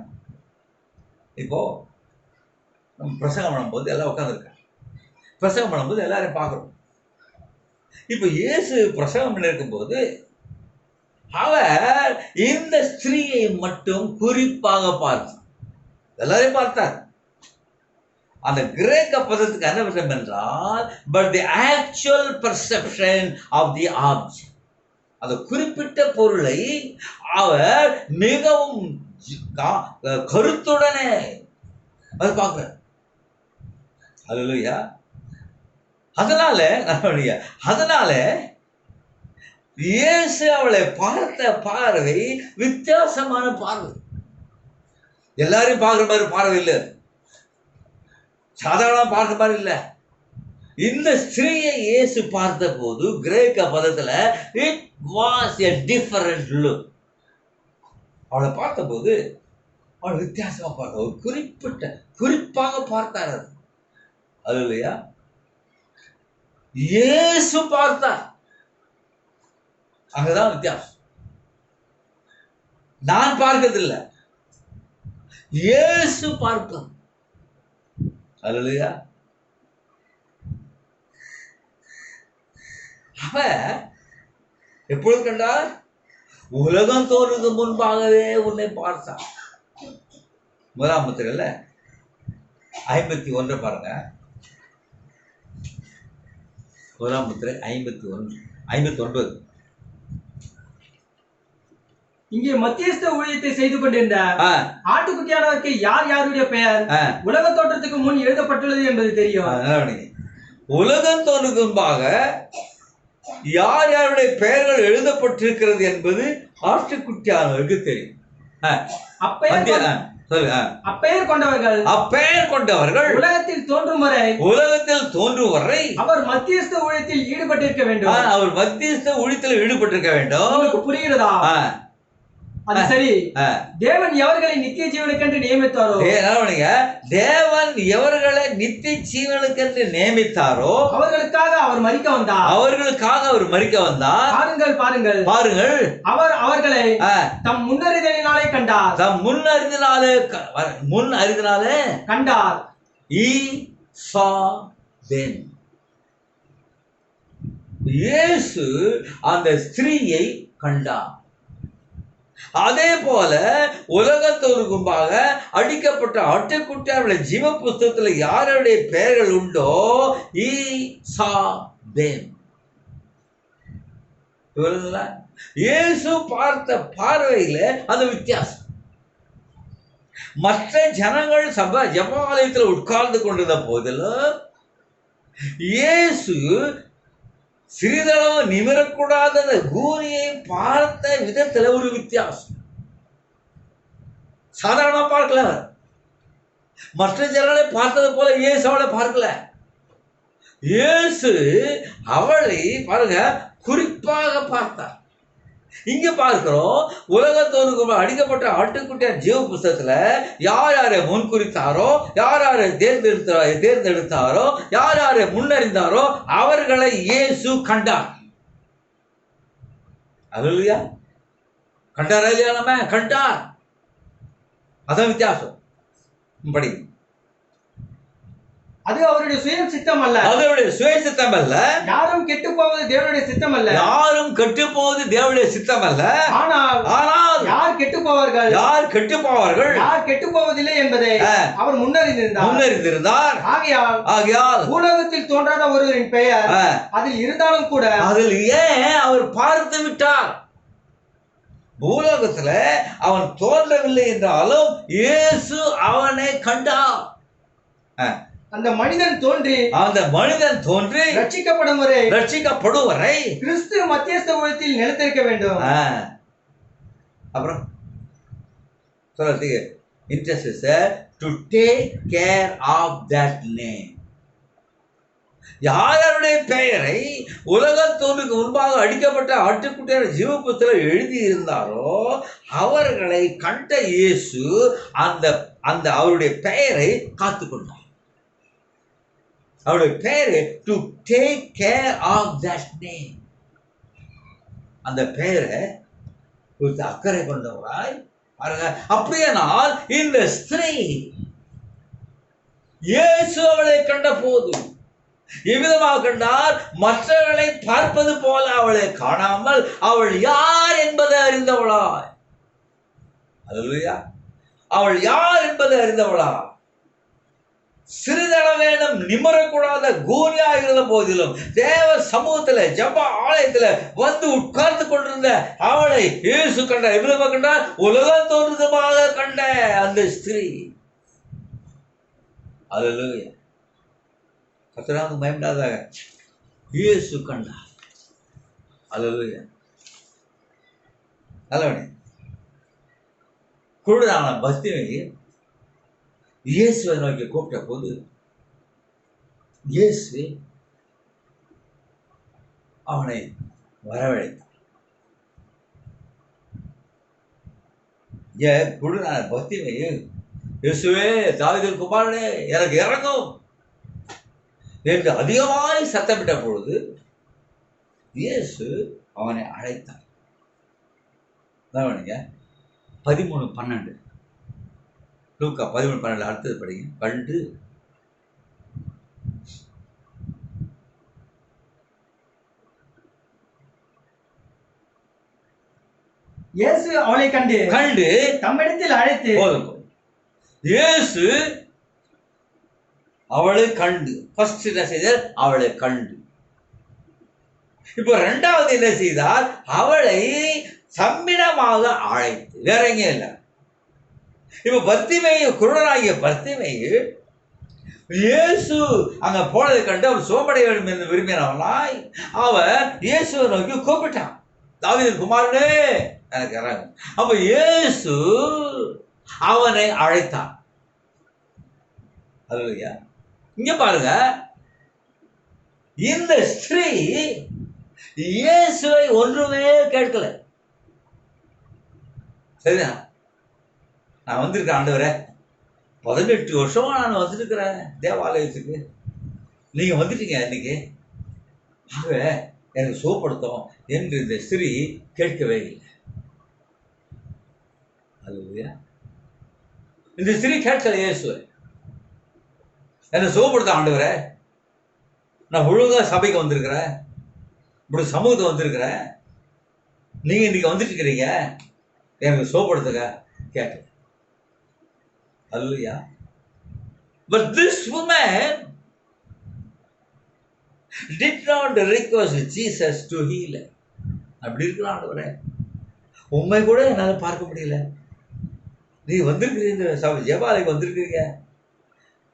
இப்போ நம்ம பிரசங்கம் பண்ணும்போது எல்லாம் உட்காந்துருக்காங்க, பிரசங்கம் பண்ணும்போது எல்லாரையும் பார்க்குறோம். இப்போ இயேசு பிரசங்கம் பண்ணிருக்கும் போது அவர் இந்த ஸ்திரீயை மட்டும் குறிப்பாக பார்த்தார், எல்லாரையும் பார்த்தார். அந்த கிரேக்க பதத்துக்கு என்ன விஷயம் என்றால், but the actual perception of the object, அந்த குறிப்பிட்ட பொருளை அவர் மிகவும் கருத்துடனே அது பார்க்கிறார். அல்லேலூயா. அதனால இயேசு அவளை பார்த்த பார்வை வித்தியாசமான பார்வை. எல்லாரையும் பார்க்குற மாதிரி பார்வை இல்லை, சாதாரண பார்க்குற மாதிரி இல்லை. இந்த ஸ்திரீயை இயேசு பார்த்த போது கிரேக்க பதத்துல it was a different look. அவளை பார்த்த போது அவள் வித்தியாசமா பார்த்த, ஒரு குறிப்பாக பார்த்தார். அது இல்லையா, இயேசு பார்த்தார், அங்கதான் வித்தியாசம். நான் பார்க்கறதில்லை, இயேசு பார்ப்பது. அல்லேலூயா. அவ எப்பொழுது கண்டார்? உலகம் தோன்றுக்கு முன்பாகவே உன்னை பார்த்தார். முதலாம் முத்திரையில 51 பாருங்க. முதலாம் முத்திரை 59. இங்கே மத்தியஸ்த ஊழியத்தை செய்து கொண்டிருந்த ஆட்டுக்குட்டியானவருக்கு யார் யாருடைய பெயர் உலக தோற்றத்துக்கு முன் எழுதப்பட்டுள்ளது என்பது தெரியும். உலகம் தோன்றுக்கு முன்பாக யார் யாருடைய பெயர்கள் எழுதப்பட்டிருக்கிறது என்பது ஆட்டுக்குட்டியானவருக்கு தெரியும். அப்பெயர் கொண்டவர்கள் உலகத்தில் தோன்றும் வரை அவர் மத்தியஸ்த ஊழியத்தில் ஈடுபட்டிருக்க வேண்டும். அவர் மத்தியஸ்த ஊழியத்தில் ஈடுபட்டிருக்க வேண்டும். புரிகிறதா? அது சரி. தேவன் எவர்களை நித்திய ஜீவனுக்கென்று நியமித்தாரோ, தேவன் எவர்களை நித்திய ஜீவனுக்கென்று நியமித்தாரோ அவர்களுக்காக அவர் மரிக்க வந்தார். பாருங்கள், அவர் அவர்களை தம் முன்னறிதலினாலே கண்டார். He saw them. இயேசு அந்த ஸ்திரீயை கண்டார். அதே போல உலகத்தோருக்கு முன்பாக அடிக்கப்பட்ட ஆட்டுக்குட்டியாருடைய ஜீவ புஸ்தகத்துல யாருடைய பெயர்கள் உண்டோ he saw them. இயேசு பார்த்த பார்வையில அந்த வித்தியாசம். மற்ற ஜனங்கள் சபை ஜெபாலயத்தில் உட்கார்ந்து கொண்டிருந்த போதிலும் இயேசு சிறிதளவு நிமிரக்கூடாத அந்த கூனியை பார்த்த விதத்துல ஒரு வித்தியாசம். சாதாரணமா பார்க்கல. மற்ற ஜனங்களை பார்த்தது போல இயேசு அவளை பார்க்கல. இயேசு அவளை பாருங்க குறிப்பாக பார்த்தார். இங்க பார்க்கிறோம், உலகத்தோருக்கு அடிக்கப்பட்ட ஆட்டுக்குட்டியார் ஜீவ புஸ்தகத்துல யார் யாரை முன்குறித்தாரோ, யார் யாரை தேர்ந்தெடுத்தாரோ, யார் யாரை முன்னறிந்தாரோ அவர்களை இயேசு கண்டார். அல்லேலூயா. கண்டாரா இல்லையா? நம்ம கண்டார். அதான் வித்தியாசம். படி. அது அவருடைய சுய சித்தம் அல்ல. அவருடைய சுய சித்தம் அல்ல. யாரும் கெட்டு போவது தேவனுடைய சித்தம் அல்ல. யாரும் கெட்டு போவது தேவனுடைய சித்தம் அல்ல. ஆனால் யார் கெட்டு போவார்கள், யார் கெட்டு போவார்கள், யார் கெட்டு போவதில்லை என்பதை அவர் முன்னறிந்திருந்தார். ஆகையால் உலகத்தில் தோன்றாத ஒருவரின் பெயர் அதில் இருந்தாலும் கூட அதில் ஏன் அவர் பார்த்து விட்டார். பூலோகத்துல அவன் தோன்றவில்லை என்றாலும் இயேசு அவனை கண்டார். அந்த மனிதன் தோன்றி ரட்சிக்கப்படும் வரை கிறிஸ்து மத்தியஸ்த ஊழியத்தில் நிலைத்திருக்க வேண்டும். அப்புறம் சொல்றது intercessor to take care of that name. யாருடைய பெயரை உலகத்தோருக்கு முன்பாக அடிக்கப்பட்ட ஆட்டுக்குட்டியார் ஜீவ புஸ்தகத்தில் எழுதி இருந்தாரோ அவர்களை கண்ட இயேசு அந்த அவருடைய பெயரை காத்துக்கொண்டார். அவருடைய பெயர் to take care of that name. அந்த பெயரை குறித்து அக்கறை கொண்டவராய் பாருங்க. அப்படியானால் இந்த ஸ்திரீ இயேசு அவளை கண்ட போது எவ்விதமாக கண்டார்? மற்றவர்களை பார்ப்பது போல அவளை காணாமல் அவள் யார் என்பதை அறிந்தவளாய். அல்லேலூயா. அவள் யார் என்பதை அறிந்தவளா? சிறிதளவேனும் நிமரக்கூடாத கூனியா இருந்த போதிலும் தேவ சமூகத்துல ஜப ஆலயத்துல வந்து உட்கார்ந்து கொண்டிருந்த அவளை இயேசு கண்டார். எவ்வளவு கண்டார்? உலகம் தோன்றுதமாக கண்ட அந்த ஸ்திரீ. அல்லேலூயா. கர்த்தராக மகிமையாக இயேசு கண்டார். அல்லேலூயா. நல்லவனே, குருடான பக்தியை இயேசுவை நோக்கி கூப்பிட்ட போது இயேசு அவனை வரவழைத்தார். குருடான பக்தியை, இயேசுவே தாவீதின் குமாரனே எனக்கு இறங்கும் என்று அதிகமாய் சத்தமிட்ட பொழுது இயேசு அவனை அழைத்தார். 13:12 லூக்கா 13:12 அடுத்தது படிங்க. கண்டு இயேசு அவளை கண்டு தம்மிடத்தில் அழைத்து இயேசு அவளை கண்டு ஃபர்ஸ்ட் என்ன செய்தார்? அவளை கண்டு. இப்போ இரண்டாவது என்ன செய்தார்? அவளை சம்மிடமாக அழைத்து. வேற எங்க இல்லை. இப்ப பர்த்திமேயு, குருடனாகிய பர்த்திமேயு இயேசு அங்க போனதை கண்டு அவன் சோமடைய வேண்டும் என்று விரும்பினவனாய் அவன் இயேசுவை நோக்கி கூப்பிட்டான். தாவீதின் குமாரனே எனக்கு இறங்கும். அப்ப இயேசு அவனை அழைத்தான். அல்லேலூயா. இங்க பாருங்க, இந்த ஸ்திரீ இயேசுவை ஒன்றுமே கேட்கல. சரியா? நான் வந்திருக்கேன் ஆண்டவரே, 18 வருஷமா நான் வந்துருக்கிறேன் தேவாலயத்துக்கு, நீங்க வந்துட்டீங்க இன்னைக்கு, எனக்கு சுகப்படுத்தும் என்று இந்த ஸ்திரீ கேட்கவே இல்லை. அல்லேலூயா. இந்த ஸ்திரீ கேட்கல இயேசுவை, என்னை சுகப்படுத்த ஆண்டவரே, நான் ஒழுங்கா சபைக்கு வந்திருக்கிறேன், இப்படி சமூகத்தை வந்திருக்கிறேன், நீங்க இன்னைக்கு வந்துட்டு இருக்கிறீங்க, எனக்கு சோப்படுத்துங்க கேட்டேன். அல்லையா? But this woman did not request Jesus to heal her. அப்படி இருக்கலாம் ஆண்டவரே, உண்மை கூட என்னால பார்க்க முடியல. நீ வந்திருக்கிறீங்க, ஜெபாலைக்கு வந்திருக்கிறீங்க,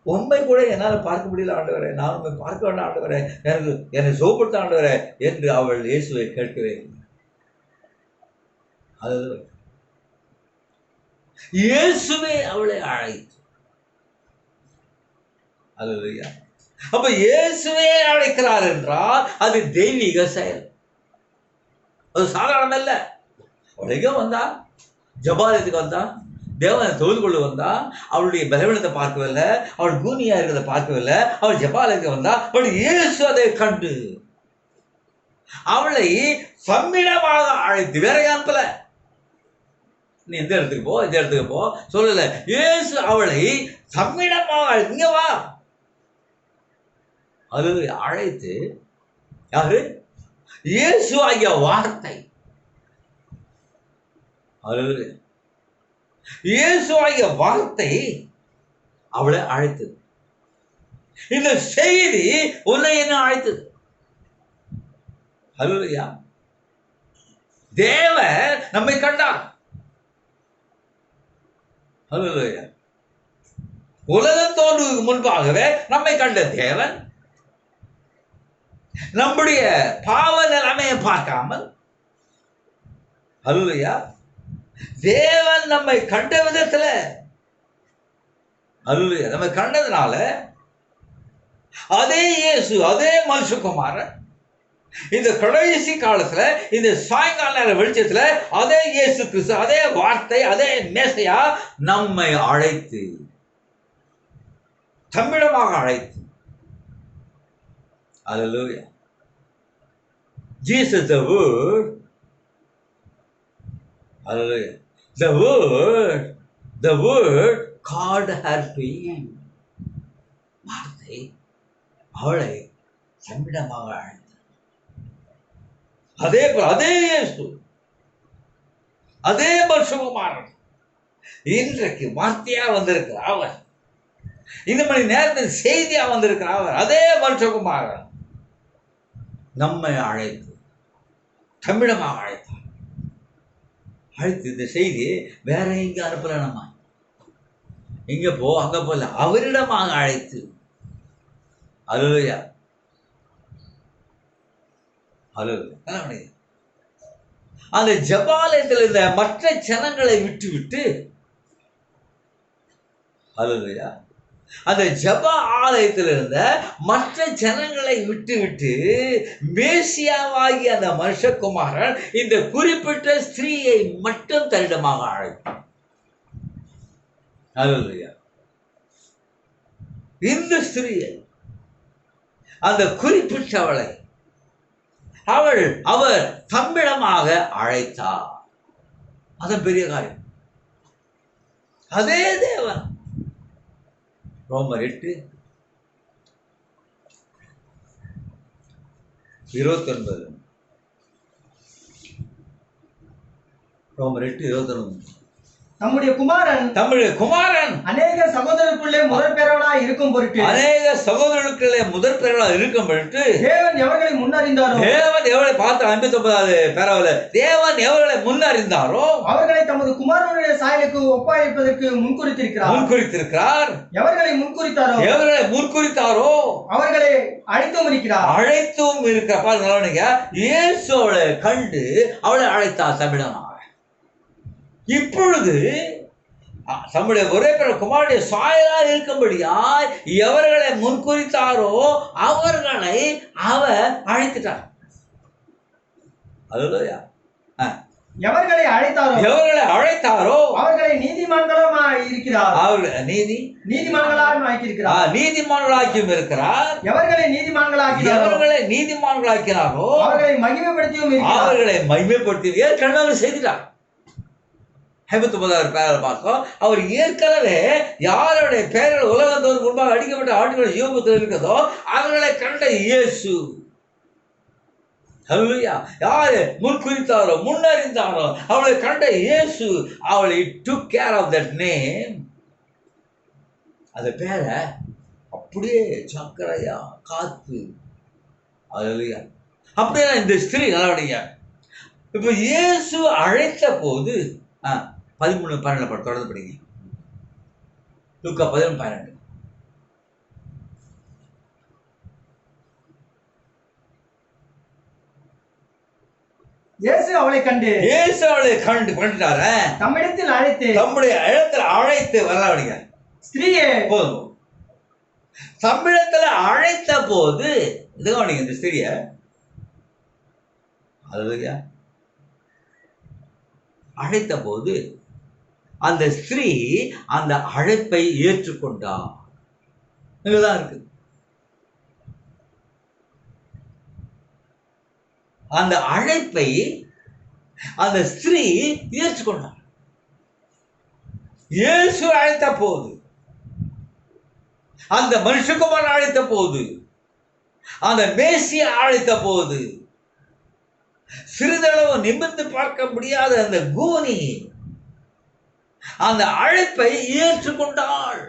உண்மை கூட என்னால் பார்க்க முடியல ஆண்டவரே, நான் உண்மை பார்க்க வேண்டாம் ஆண்டவரே, என்னை சோப்படுத்த ஆண்டவரே என்று அவள் இயேசுவை கேட்கிறேன். அது இயேசுவே அவளை அழைத்து. அல்லேலூயா. அப்ப இயேசுவே அழைக்கிறார் என்றால் அது தெய்வீக செயல், அது சாதாரணம் அல்ல. அவள் எங்க வந்தா? ஜபாலயத்துக்கு வந்தா, தேவனை தொழுது கொள்ள வந்தா, அவளுடைய பலவீனத்தை பார்க்கவில்லை, அவள் கூனியா இருக்கிறத பார்க்கவில்லை, அவள் ஜபாலயத்துக்கு வந்தா. அவள் இயேசு அதை கண்டு அவளை சம்மிடமாக அழைத்து, வேற அனுப்பல, நீ இந்த இடத்துக்கு போ, இந்த இடத்துக்கு போ சொல்லல. இயேசு அவளை சம்மிடமாக இங்க வா அது அழைத்து. யாரு? இயேசு ஆகிய வார்த்தை. இயேசு ஆகிய வார்த்தை அவளை அழைத்தது. இந்த செய்தி உன்னை என்ன அழைத்தது? அல்லேலூயா. தேவன் நம்மை கண்டார். அல்லேலூயா. உலகம் தோன்றுவதற்கு முன்பாகவே நம்மை கண்ட தேவன் நம்முடைய பாவ நிலைமையை பார்க்காமல், அல்லேலூயா, தேவன் நம்மை கண்ட விதத்துல, அல்லேலூயா, நம்மை கண்டதுனால அதே இயேசு, அதே மனுஷகுமாரன் இந்த கடைசி காலத்துல, இந்த சாயங்கால நேர வெளிச்சத்துல அதே இயேசு கிறிஸ்து, அதே வார்த்தை, அதே மேசையா நம்மை அழைத்து, தமிழமாக அழைத்து. Hallelujah. Jesus the word. Hallelujah. The word called her to him. வார்த்தை அவளை தமிழமாக அழைத்து. அதே போல அதே இயேசு, அதே மனுஷகுமாரன் இன்றைக்கு வார்த்தையா வந்திருக்கிற அவர், இந்த மணி நேரத்தில் செய்தியா வந்திருக்கிற அவர், அதே மனுஷகுமாரன் நம்மை அழைத்து, தமிழமாக அழைத்தார். அழைத்து இந்த செய்தியை வேற எங்க அனுப்பல, நம்ம இங்க போ அங்க போல, அவரிடமாக அழைத்து. அல்லேலூயா. அல்லேலூயா. அந்த ஜபாலயத்தில் இருந்த மற்ற ஜனங்களை விட்டு விட்டு, அல்லேலூயா, அந்த ஜப ஆலயத்தில் இருந்த மற்ற ஜனங்களை விட்டு விட்டு மேசியாவாகி அந்த மனுஷகுமாரன் இந்த குறிப்பிட்ட ஸ்திரீயை மட்டும் தன்னிடமாக அழைத்தார். அல்லேலூயா. இந்த ஸ்திரீயை, அந்த குறிப்பிட்டவளை அவர் தம்மிடமாக அழைத்தார். அது பெரிய காரியம். அதே தேவன். ரோமர் 8:29. ரோமர் 8:29. நம்முடைய குமாரன் அநேக சகோதரர்களுக்குள்ளே முதற் பேரவனாய் இருக்கும் பொருட்டு, தேவன் எவர்களை முன்னறிந்தாரோ, தேவன் எவர்களை பார்த்து 59வது பேராவல, தேவன் எவர்களை முன்னறிந்தாரோ அவர்களை தமது குமாரனுடைய சாயலுக்கு ஒப்பாயிருப்பதற்கு முன்குறித்திருக்கிறார். எவர்களை முன்குறித்தாரோ அவர்களை அழைத்தும் இருக்கிறார். பாருங்க, இயேசு அவளை கண்டு அவளை அழைத்தார் தமிழமாக. இப்பொழுது நம்முடைய ஒரே குமாரனுடைய சாயலாக இருக்கும்படியாய் எவர்களை முன்குறித்தாரோ அவர்களை அவர் அழைத்துட்டார். அல்லேலூயா. எவர்களை அழைத்தாரோ அவர்களை நீதிமான்களாய் இருக்கிறார். நீதிமான்களாக்கியும் இருக்கிறார். எவர்களை நீதிமான்களாக்கினாரோ அவர்களை மகிமைப்படுத்தி ஏற்கனவே செய்தார். 59வது பேரில் பார்த்தோம். அவர் ஏற்கனவே யாருடைய பெயர்கள் உலகத்தோடு முன்பாக அடிக்கப்பட்ட ஆட்டுகள் ஜீவபுத்திரத்தில் இருக்கிறதோ அவர்களை கண்ட இயேசு. ஹல்லேலூயா. யாரு முன்குறித்தாரோ முன்னறிந்தாரோ அவளை கண்ட இயேசு அவளை took care of that name. அந்த பேரை அப்படியே சக்கரையா காத்து. ஹல்லேலூயா. அப்படியே இந்த ஸ்திரீ நல்லவடிங்க. இப்ப இயேசு அழைத்த போது 13:12 தொடர்ந்து படிங்க. லூக்கா 11:12. இயேசு அவளை கண்டுட்டாரு. தம்மிடத்தில் அழைத்து வரலாவடிங்க. ஸ்திரீயே போதும். தம்மிடத்தில் அழைத்த போது இதுதான் இந்த ஸ்திரிய அழைத்த போது அந்த ஸ்திரீ அந்த அழைப்பை ஏற்றுக்கொண்டார். இதுதான் இருக்கு. அந்த அழைப்பை அந்த ஸ்திரீ ஏற்றுக்கொண்டார். இயேசு அழைத்த போது, அந்த மனுஷகுமாரன் அழைத்த போது, அந்த மேசியா அழைத்த போது, சிறிதளவு நிமிர்ந்து பார்க்க முடியாத அந்த கூனி அந்த அழைப்பை ஏற்றுக்கொண்டாள்.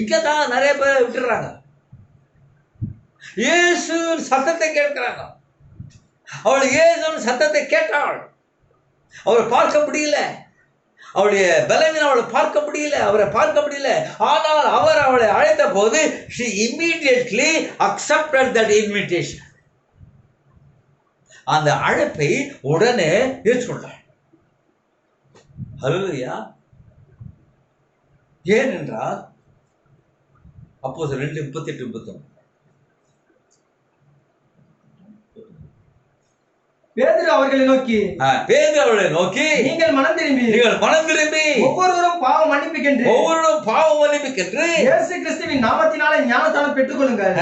இங்கதான் நிறைய பேர் விட்டுறாங்க. இயேசு சத்தத்தை கேட்கிறாங்க. அவள் இயேசு சத்தத்தை கேட்டாள். அவரை பார்க்க முடியல. அவளுடைய பலவீனம் அவளை பார்க்க முடியல. அவரை பார்க்க முடியல. ஆனால் அவர் அவளை அழைத்த போது she immediately accepted that invitation. அந்த அழைப்பை உடனே ஏற்றுக்கொண்டாள். ஹல்லேலூயா. ஏனென்றால் அப்போஸ்தலர் 2:38-39 பேதுரு அவர்களை நோக்கி நீங்கள் மனம் திரும்பி ஒவ்வொருவரும் பாவம் மன்னிப்புக்கென்று இயேசு கிறிஸ்துவின் நாமத்தினாலே ஞானஸ்நானம் பெற்றுக் கொள்ளுங்கள்.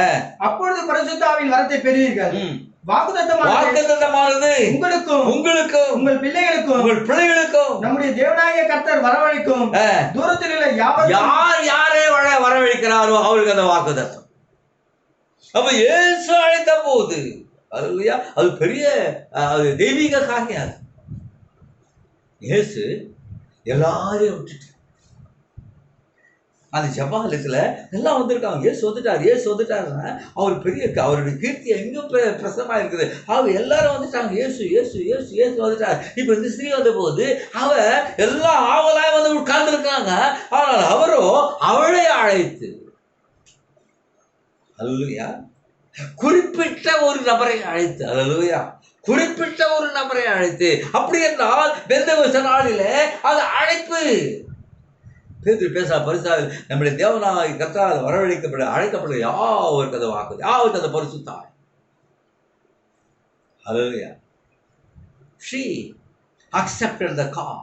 அப்பொழுது பரிசுத்த ஆவியின் வரத்தை பெறுவீர்கள். வாக்குத்தத்தமானது உங்களுக்கும் உங்கள் பிள்ளைகளுக்கும் நம்முடைய தேவனாகிய கர்த்தர் வரவழைக்கும் தூரத்தில் உள்ள யாரை வரவழைக்கிறாரோ அவருக்கு அந்த வாக்குத்தத்தம். அப்ப இயேசு அழைத்த போது அது பெரிய தெய்வீக காரியம். இயேசு எல்லாரையும் விட்டுட்டு அந்த ஜபாலயத்துல எல்லாம் வந்திருக்காங்க. இயேசு வந்துட்டாருன்னா அவர் பெரிய அவருடைய கீர்த்தி எங்க பிரசமா இருக்குது. அவங்க எல்லாரும் வந்துட்டாங்க. இயேசு வந்துட்டார். இப்ப இந்த ஸ்திரீ வந்த போது அவ எல்லாம் ஆவலாய் வந்து உட்கார்ந்து இருக்காங்க. ஆனால் அவரோ அவளை அழைத்து அல்லேலூயா குறிப்பிட்ட ஒரு நபரை அழைத்து அல்லேலூயா குறிப்பிட்ட ஒரு நபரை அழைத்து அப்படி என்றால் பெந்தெகோஸ்தே நாளிலே அது அழைப்பு. பேதுரு பேச பரிசால் நம்முடைய தேவனாகிய கர்த்தரால் வரவழைக்கப்பட அழைக்கப்பட யாவருக்கு அது வாக்குது, யாவருக்கு அது பரிசுத்தாய். ஹல்லேலூயா. She accepted the call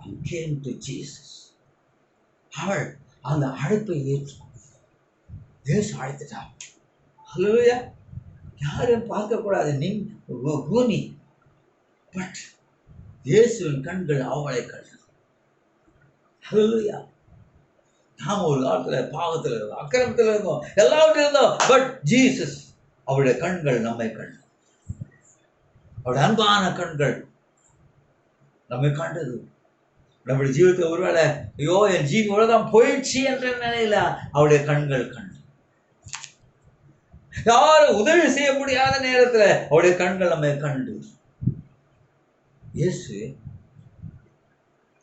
and came to Jesus. அவள் அந்த அழைப்பை ஏற்று இயேசு அழைத்துட்டார். ஹல்லேலூயா. யாரும் பார்க்கக்கூடாது கூனி. பட் இயேசுவின் கண்கள் அவளை கண்டது. ஹல்லேலூயா. நாம் ஒரு காலத்துல பாவத்தில் இருந்தோம், அக்கிரமத்தில் இருந்தோம், எல்லாவற்றிலும் இருந்தோம். பட் ஜீசஸ் அவருடைய கண்கள் நம்மை கண்டது. அவருடைய அன்பான கண்கள் நம்மை கண்டது. நம்முடைய ஜீவிதத்தை ஒருவேளை ஐயோ என் ஜீவி உலகம் போயிடுச்சு என்ற நிலையில அவருடைய கண்கள் கண்டது. யாரும் உதவி செய்ய முடியாத நேரத்துல அவருடைய கண்கள் நம்மை கண்டு இயேசு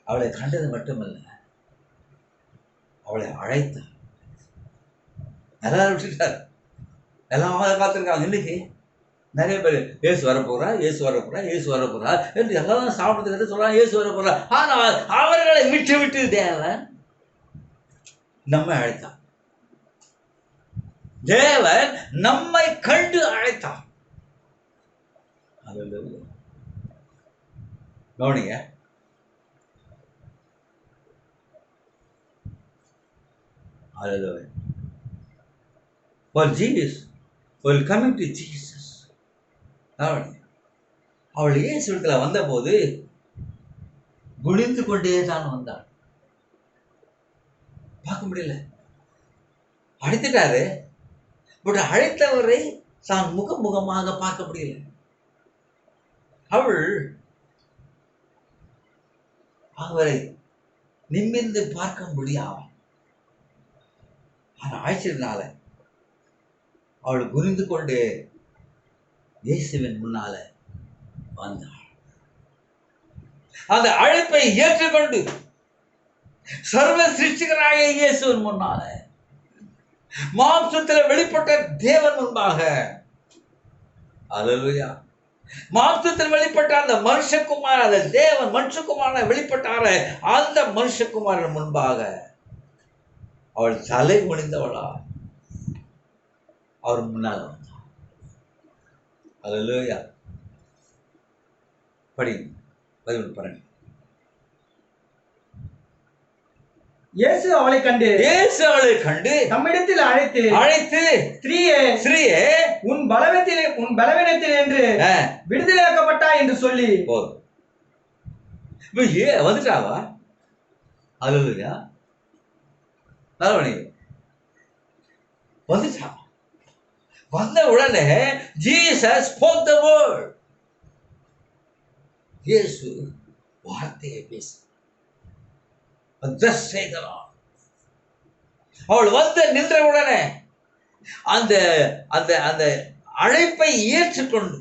அவளை கண்டது மட்டுமல்ல, அவளை அழைத்தார். எல்லாரும் விட்டுட்டார். எல்லாம் காத்திருக்காங்க. இன்னைக்கு நிறைய பேர் இயேசு வரப்போறா என்று எல்லாரும் சாப்பிடுறதுக்கு சொல்றாங்க. இயேசு வரப்போறா. ஆனால் அவர்களை விட்டு தேவன் நம்மை அழைத்தார். தேவன் நம்மை கண்டு அழைத்தார். கவனிங்க. coming to Jesus. அவள் இயேசுவிடத்துல வந்த போது குனிந்து கொண்டே தான் வந்தாள். பார்க்க முடியல. அழைத்துட்டாரு. பட் அழைத்தவரை தான் முகமுகமாக பார்க்க முடியல. அவள் அவரை நிமிர்ந்து பார்க்க முடியாமல் அந்த ஆய்ச்சலினால அவள் புரிந்து கொண்டே இயேசுவின் முன்னால வந்தாள். அந்த அழைப்பை ஏற்றுக்கொண்டு சர்வ சிருஷ்டிகராக இயேசுவின் முன்னால மாம்சத்தில் வெளிப்பட்ட தேவன் முன்பாக, அல்லேலூயா, மாம்சத்தில் வெளிப்பட்ட அந்த மனுஷகுமார், அந்த தேவன் மனுஷகுமார வெளிப்பட்டார அந்த மனுஷகுமாரன் முன்பாக அவள் தலை குனிந்தவளா அவர் முன்னால் வந்தாள். அல்லேலூயா. படி 11. இயேசு அவளை கண்டு தம்மிடத்தில் அழைத்து ஸ்திரீயே உன் பலவீனத்தில் என்று விடுதலையாக்கப்பட்டாய் என்று சொல்லி வந்துட்டாவா? அல்லேலூயா. வந்துட்டா. வந்த உடனே ஜீசஸ் spoke the word. இயேசு வார்த்தையை பேசு. அவள் வந்து நின்ற உடனே அந்த அந்த அந்த அழைப்பை ஏற்றுக்கொண்டு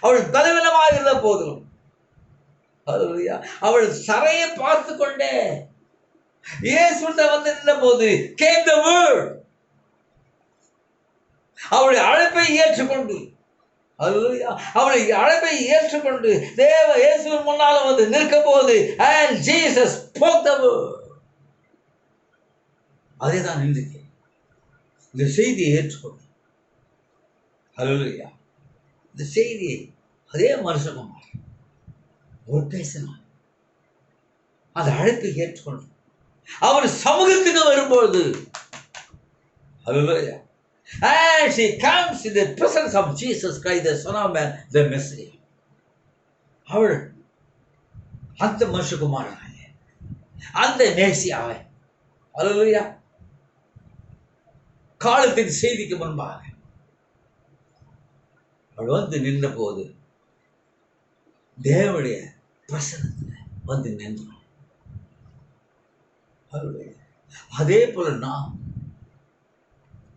அவள் பலவீனமாக இருந்த போதிலும் அவள் சரையை பார்த்து கொண்டே இயேசு வந்து நின்ற போது came the word. அவளுடைய அழைப்பை ஏற்றுக்கொண்டு அவளை அழைப்பை ஏற்றுக்கொண்டு தேவ இயேசுவின் முன்னால வந்து நிற்க போது and Jesus spoke the word. அதேதான் இன்றைக்கு இந்த செய்தியை ஏற்றுக்கொண்டு, அல்லேலூயா, இந்த செய்தியை அதே மனுஷகுமார் ஒரு பேசினார். அந்த அழைப்பை ஏற்றுக்கொண்டு அவர் சமூகத்துக்கு வரும்போது, அல்லேலூயா, and she comes in the presence of Jesus Christ, the Son of Man, the Messiah. அவள் அந்த மனுஷகுமாரனாக, அந்த மேசியாவை, அல்லேலூயா, காலத்தின் செய்திக்கு முன்பாக அவள் வந்து நின்ற போது தேவனுடைய பிரசன்னத்தில் வந்து நின்றாள். அதே போல நாம்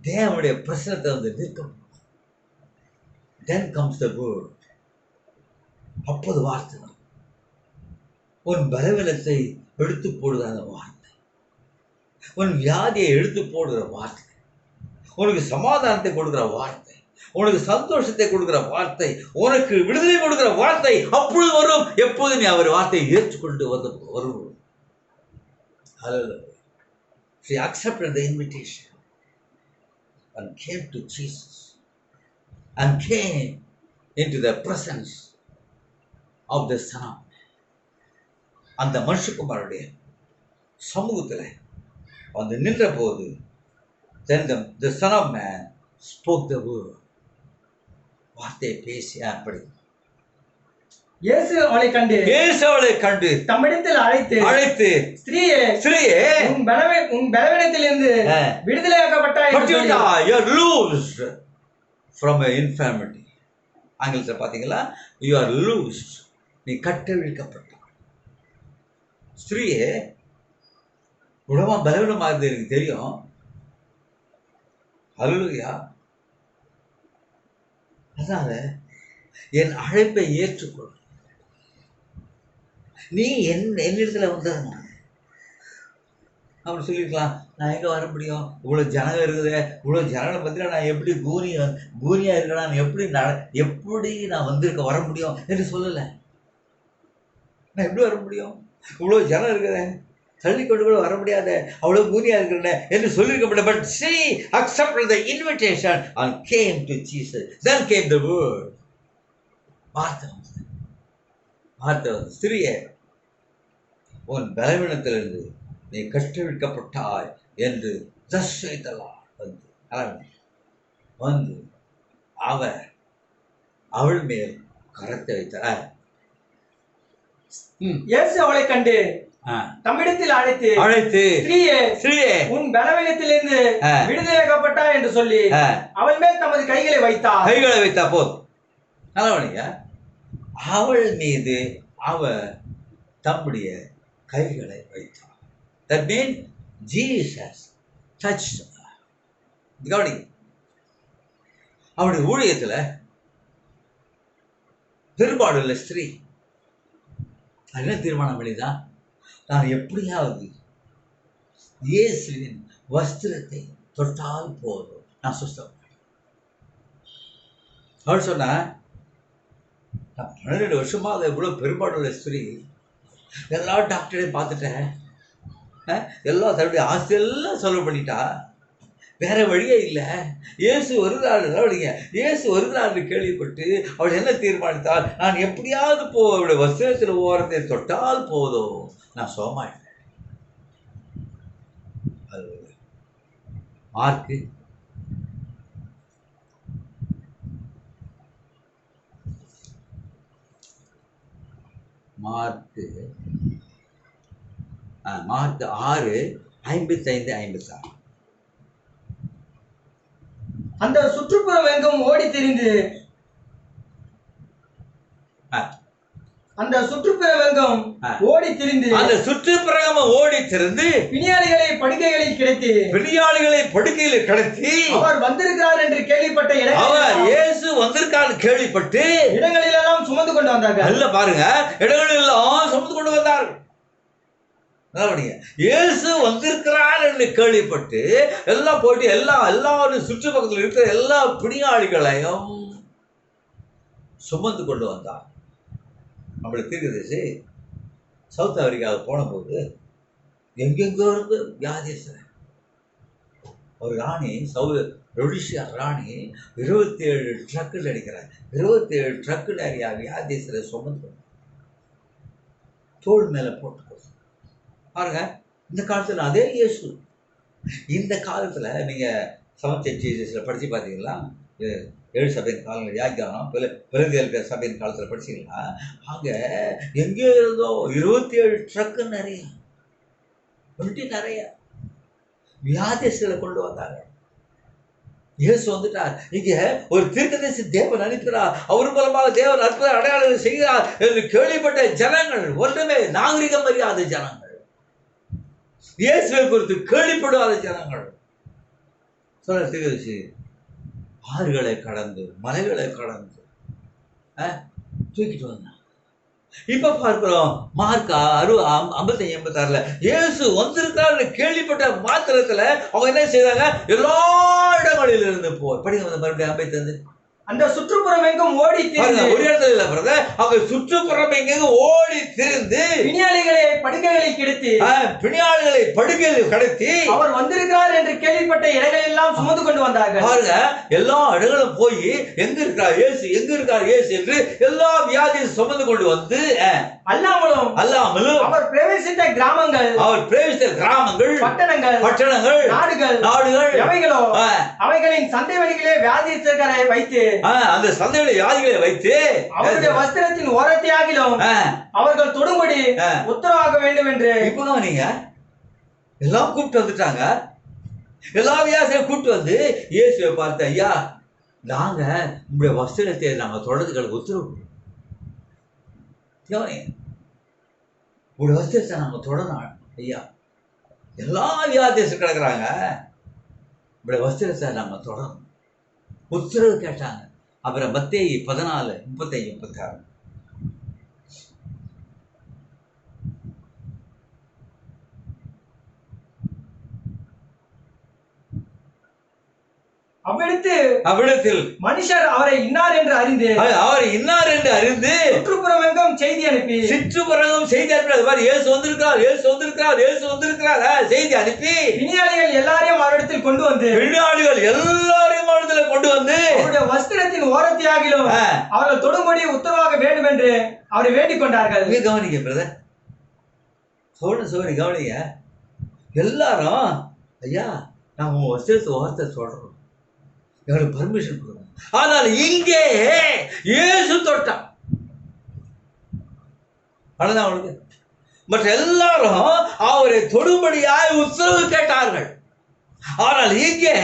தேவனுடைய பிரசனத்தை வந்து நிற்கும். Then comes the word. அப்போது வார்த்தை, உன் பலவீனத்தை எடுத்து போடுகிற அந்த வார்த்தை, உன் வியாதியை எடுத்து போடுகிற வார்த்தை, உனக்கு சமாதானத்தை கொடுக்கிற வார்த்தை, உனக்கு சந்தோஷத்தை கொடுக்கிற வார்த்தை, உனக்கு விடுதலை கொடுக்கிற வார்த்தை அப்பொழுது வரும். எப்போது நீ அவர் வார்த்தையை ஏற்றுக்கொண்டு வரும். She accepted the invitation and came to Jesus and came into the presence of the Son of Man. அந்த மனுஷகுமாரனுடைய சமூகத்தில் வந்து நின்ற போது then the Son of Man spoke the word. வார்த்தையை பேசி அப்படி இயேசு அவளை கண்டு தம்மிடத்தில் அழைத்து ஸ்திரீயே உன் பலவீனத்திலிருந்து விடுதலையாக்கப்பட்டாய். You are loosed from an infirmity. ஆங்கிலத்தில் பார்த்தீங்களா, you are loosed, நீ கட்டவிழ்க்கப்பட்டாய். ஸ்திரீயே, உடம்பா பலவீனமாக இருந்தது எனக்கு தெரியும். அல்லேலூயா. அதனால என் அழைப்பை ஏற்றுக்கொள். நீ என்னிடத்துல வந்தது அப்படி சொல்லிருக்கலாம். நான் எங்கே வர முடியும், இவ்வளோ ஜனங்க இருக்குது, இவ்வளோ ஜனங்களை பற்றில நான் எப்படி கூனியாக இருக்கலாம், எப்படி நான் வர முடியும் என்று சொல்லலை. நான் எப்படி வர முடியும், இவ்வளோ ஜனம் இருக்கிறேன், தள்ளிக்கொண்டு கூட வர முடியாத, அவ்வளோ கூனியாக இருக்கிறேன் என்று சொல்லியிருக்கப்பட்ட. But she accepted the invitation and came to Jesus. Then came the word. வார்த்தை வந்து ஸ்திரீயே, உன் பலவீனத்திலிருந்து நீ கஷ்டவிழ்க்கப்பட்டாய் என்று வந்து அவள் மேல் கரத்தை வைத்தார். இயேசு அவளை கண்டு தம்மிடத்தில் அழைத்து ஸ்திரீயே உன் பலவீனத்திலிருந்து விடுதலையாக்கப்பட்டா என்று சொல்லி அவள் மேல் தமது கைகளை வைத்தா போதும். நல்லவனிங்க, அவள் மீது அவர் தம்முடைய கைகளை வைத்தார். That means Jesus touched her. கவனிங்க, அவருடைய ஊழியத்துல பெரும்பாடுள்ள ஸ்திரீ என்ன தீர்மானம் பண்ணிதான், நான் எப்படியாவது இயேசுவின் வஸ்திரத்தை தொட்டால் போதும், நான் சுஸ்தம். அவள் சொன்ன, நான் 12 வருஷமாக இவ்வளவு பெரும்பாடுள்ள ஸ்திரீ, எல்லா டாக்டரையும் பார்த்துட்டேன், எல்லா தன்னுடைய ஆசையெல்லாம் சொல்ல பண்ணிட்டா, வேற வழியே இல்லை, இயேசு வருகிறாள். இயேசு வருகிறாள் கேள்விப்பட்டு அவள் என்ன தீர்மானித்தாள், நான் எப்படியாவது அவளுடைய வஸ்திரத்தில் ஓரத்தை தொட்டால் போதும், நான் சோமாயிட்டேன். Mark mark 6:55-56. அந்த சுற்றுப்புறம் எங்கும் ஓடி திரிந்து பிணியாளிகளை படுக்கைகளில் கிடத்தி அவர் வந்திருக்கிறார் என்று கேள்விப்பட்ட இயேசு வந்திருக்கார் கேள்விப்பட்டு இடங்களிலெல்லாம் சுமந்து கொண்டு வந்தார்கள். நல்ல பாருங்க, இடங்களிலெல்லாம் சுமந்து கொண்டு வந்தார்கள். இயேசு வந்திருக்கிறார் என்று கேள்விப்பட்டு எல்லாம் போயிட்டு எல்லாரும் சுற்று பக்கத்தில் இருக்கிற எல்லா பிணியாளிகளையும் சுமந்து கொண்டு வந்தார். நம்மளுக்கு தெரியுது, சவுத் ஆப்பிரிக்காவுக்கு போன போது எங்கெங்கோ இருந்து வியாதிஸ்தர் ஒரு ராணி, ரொடிஷியா ராணி 27 ட்ரக்குகள் அடிக்கிறார். 27 ட்ரக்கு நிறையா வியாதிஸ்தரை சுமந்து தோல் மேல போட்டு பாருங்க. இந்த காலத்துல அதே இயேசு, இந்த காலத்துல நீங்க சமச்ச படிச்சு பார்த்தீங்களா, 7 சபையின் காலங்கள் வியாக்கியானம் பிறகு சபையின் காலத்துல படிச்சீங்களா, அங்க எங்கே இருந்தோ 27 ட்ரக்கு நிறைய வியாதிஸ்தரை கொண்டு வந்தாங்க. இயேசு வந்துட்டார். இங்க ஒரு தீர்க்கதரிசி தேவன் அனுப்பினார், அவர் மூலமாக தேவன் அற்புத அடையாளங்கள் செய்கிறார் என்று கேள்விப்பட்ட ஜனங்கள் ஒன்றுமே நாகரிகம் அறியாத ஜனங்கள், இயேசுவை குறித்து கேள்விப்படாத ஜனங்கள் சொல்ல தீர்க்கதரிசி ஆறுகளை கடந்து மலைகளை கடந்து தூக்கிட்டு வந்தாங்க. இப்ப பார்க்கிறோம் மார்க் 55-56 இயேசு வந்திருக்காரு கேள்விப்பட்ட மாத்திரத்துல அவங்க என்ன செய்தாங்க, எல்லா இடங்களில் இருந்து படிங்க மறுபடியும் 52. அந்த சுற்றுப்புறம் எங்கும் ஓடி திரிந்து, ஒரு இடத்துல இல்ல பிரதர், அவங்க சுற்றுப்புறம் எங்கும் ஓடி திரிந்து பிணியாளிகளை படுக்கைகளில் கடத்தி அவர் வந்திருக்கிறார் என்று கேள்விப்பட்ட இடங்களை எல்லாம் சுமந்து கொண்டு வந்தார்கள். பாருங்க, எல்லா இடங்களும் போய் எங்க இருக்கார் இயேசு, எங்க இருக்கார் இயேசு என்று எல்லா வியாதியை சுமந்து கொண்டு வந்து அல்லாமலும் அவர் பிரவேசித்த கிராமங்கள், பட்டணங்கள், நாடுகள் எவைகளோ அவைகளின் சந்தை வழிகளே வியாதிஸ்தரை வைத்து, அந்த சந்தையில வியாதிகளை வைத்து அவருடைய வஸ்திரத்தின் ஓரத்தையாகிலும் அவர்கள் தொடும்படி உத்தரவாக வேண்டும் என்று. இப்போ நீங்க எல்லாம் கூப்பிட்டு வந்துட்டாங்க, எல்லா வியாதியையும் கூப்பிட்டு வந்து இயேசுவை பார்த்து, ஐயா நாங்க உங்களுடைய வஸ்திரத்தை நாங்க தொடர்றதுக்கு உத்தரவு, உங்களுடைய வஸ்திரத்தை நாங்க தொடரணும் ஐயா, எல்லா வியாதியத்தை கிடக்குறாங்க, உங்களுடைய வஸ்திரத்தை நாங்க தொடரணும் உத்தரவு கேட்டாங்க. அப்புறம் மத்தேயு 14:35-36 அவ்விடத்தில் மனுஷர் அவரை இன்னார் என்று அறிந்து சுற்றுப்புறம் எங்கும் செய்தி அனுப்பி இயேசு வந்திருக்கிறார் செய்தி அனுப்பி பிணியாளிகள் எல்லாரையும் அவரிடத்தில் கொண்டு வந்து அவருடைய வஸ்திரத்தின் ஓரத்தையாகிலும் அவர்கள் தொடும்படி உத்தரவாக வேண்டும் என்று அவரை வேண்டிக் கொண்டார்கள். கவனிக்க பிரதர், கவனிங்க, எல்லாரும் ஐயா நான் உங்க வஸ்திரத்தை ஓரத்தை சொல்றோம், எங்களுக்கு பர்மிஷன் கொடுங்க. ஆனால் இங்கே இயேசு தொட்டான். அவ்வளவுதான் அவனுக்கு மற்ற எல்லாரும் அவரை தொடும்படியாய் உத்தரவு கேட்டார்கள். ஆனால் இங்கே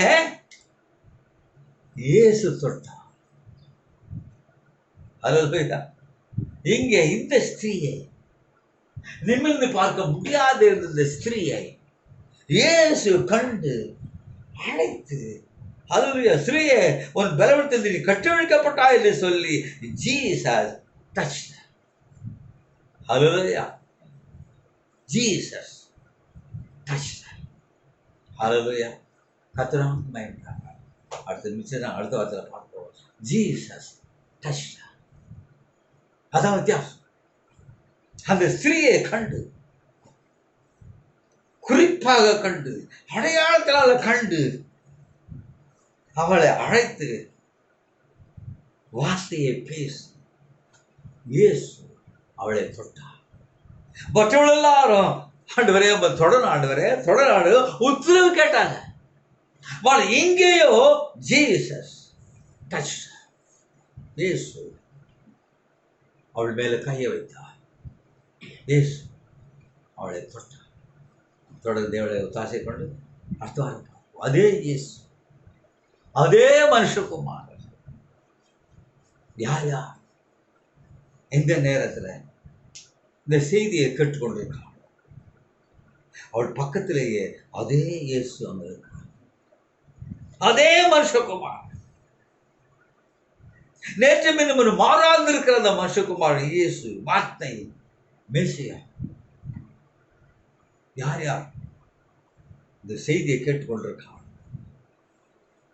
இயேசு தொட்டார். அல்லேலூயா. இங்கே இந்த ஸ்திரீயை, நிமிர்ந்து பார்க்க முடியாத இருந்த இந்த ஸ்திரீயை இயேசு கண்டு அழைத்து, அல்லேலூயா, ஸ்திரீயே உன் பலவீனத்தில் நீ கட்டவிழ்க்கப்பட்டாய் என்று சொல்லி Jesus touched her. Hallelujah. Jesus touched her. Hallelujah. கர்த்தராம் மகிமைப்பட்டாங்க. அடுத்த வாரத்தில் பார்ப்போம். Jesus touched her. அதான் வித்தியாசம். அந்த ஸ்திரீயை கண்டு, குறிப்பாக கண்டு, அடையாளத்தினால கண்டு, அவளை அழைத்து வார்த்தையை பேசி இயேசு அவளை தொட்டார். மற்றவர்கள் எல்லாரும் ஆண்டவரே தொடரும், ஆண்டவரே தொடராடு உத்தரவு கேட்டாங்க. இங்கேயோ ஜீசஸ் டச், இயேசு அவள் மேல கையை வைத்தார். இயேசு அவளை தொட்டார். தொடர்ந்து அவளை ஒத்தாசை கொண்டு அடுத்த அதே இயேசு, அதே மனுஷகுமாரர் யார் யார் எந்த நேரத்தில் இந்த செய்தியை கேட்டுக்கொண்டிருக்கிறார், அவள் பக்கத்திலேயே அதே இயேசு அங்க இருக்கிறார். அதே மனுஷகுமார், நேற்று இன்னும் மாறாது இருக்கிற அந்த மனுஷகுமார் இயேசு, வார்த்தை, மேசியா. யார் யார் இந்த செய்தியை கேட்டுக்கொண்டிருக்கிறார்,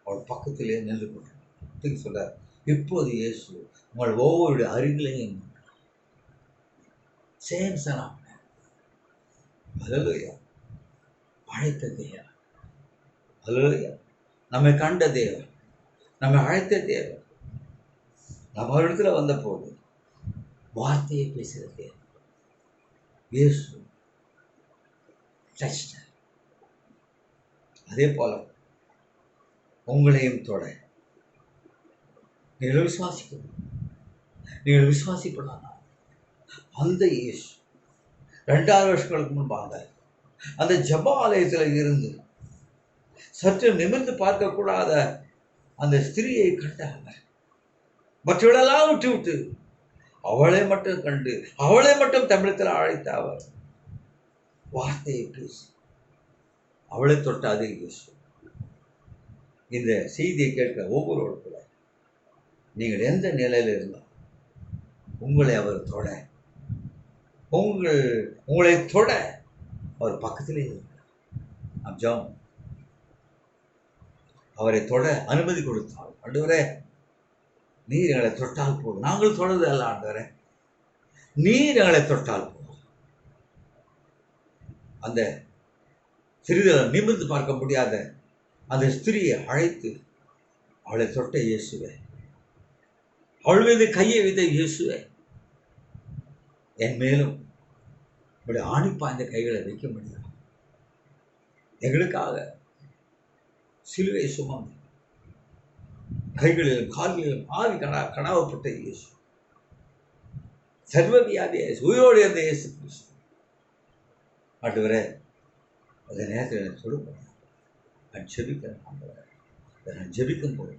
அவள் பக்கத்திலே நின்று கொண்டிருக்கிறார். சொல்றார், இப்போது இயேசு உங்கள் ஒவ்வொரு அருகிலையும் சேம் சலாம். அல்லேலூயா. அழைத்த தேவன், அல்லேலூயா. நம்மை கண்ட தேவன், நம்மை அழைத்த தேவன், நம்ம இடத்துல வந்த போது வார்த்தையை பேசுகிற தேவன் இயேசு. அதே போல உங்களையும் தொட நீங்கள் விசுவாசிக்கணும். நீங்கள் விசுவாசிப்படாத அந்த இயேசு 2000 வருஷங்களுக்கு முன்பாக அந்த ஜெப ஆலயத்தில் இருந்து சற்று நிமிர்ந்து பார்க்கக்கூடாத அந்த ஸ்திரியை கண்டாங்க. மற்றவர்களெல்லாம் விட்டு விட்டு அவளை மட்டும் கண்டு, அவளை மட்டும் தமிழத்தில் அழைத்த அவர் வார்த்தையை பேசி அவளை தொட்ட அதே இயேசு. இந்த செய்தியை கேட்க ஒவ்வொருவருக்குள்ள நீங்கள் எந்த நிலையில் இருந்தால் உங்களை அவர் தொட, உங்களை தொட அவர் பக்கத்திலே இருக்கிறார். ஜெபம், அவரை தொட அனுமதி கொடுத்தால், ஆண்டவரே நீர் எங்களை தொட்டால் போதும், நாங்கள் தொடர்ந்து அல்ல ஆண்டவரே, நீர் எங்களை தொட்டால் போதும். அந்த சிறிதளவு நிமிர்ந்து பார்க்க முடியாத அந்த ஸ்திரியை அழைத்து அவளை தொட்ட இயேசுவே, அவள் மீது கையை வைத்த இயேசுவே, என் மேலும் இப்படி ஆணிப்பாய்ந்த கைகளை வைக்க முடியாது. எங்களுக்காக சிலுவை சுமந்து கைகளிலும் கால்களிலும் ஆவி கனாவப்பட்ட இயேசு, சர்வவியாதி இயேசு, உயிரோடு இருந்த இயேசு கிறிஸ்து. ஆண்டவரே, அந்த நேரத்தில் எனக்கு சொல்லுங்க, நான் ஜெபிக்கிறேன் ஆண்டவரே. நான் ஜெபிக்கும் போது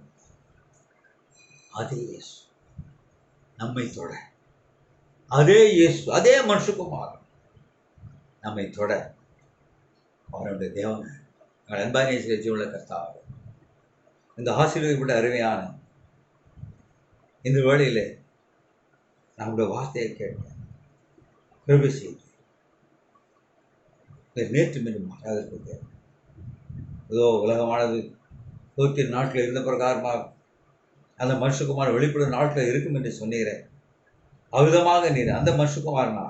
அதே இயேசு நம்மை தொட, அதே இயேசு, அதே மனுஷகுமாரன் நம்மை தொட, அவனுடைய தேவன் எங்கள் அன்பான ஜீவனுள்ள கர்த்தாவே, இந்த ஆசீர்வதிக்கப்பட்ட அருமையான இந்த வேளையிலே நம்முடைய வார்த்தையை கேட்க கிருபை செய்து நேற்று மீண்டும் மாறாதிருக்க. ஏதோ உலகமானது 100 நாட்கள் இருந்த பிரகாரமாக அந்த மனுஷகுமார் வெளிப்படும் நாட்கள் இருக்கும் என்று சொன்னீரேன். அவ்விதமாக நீர் அந்த மனுஷகுமாரனா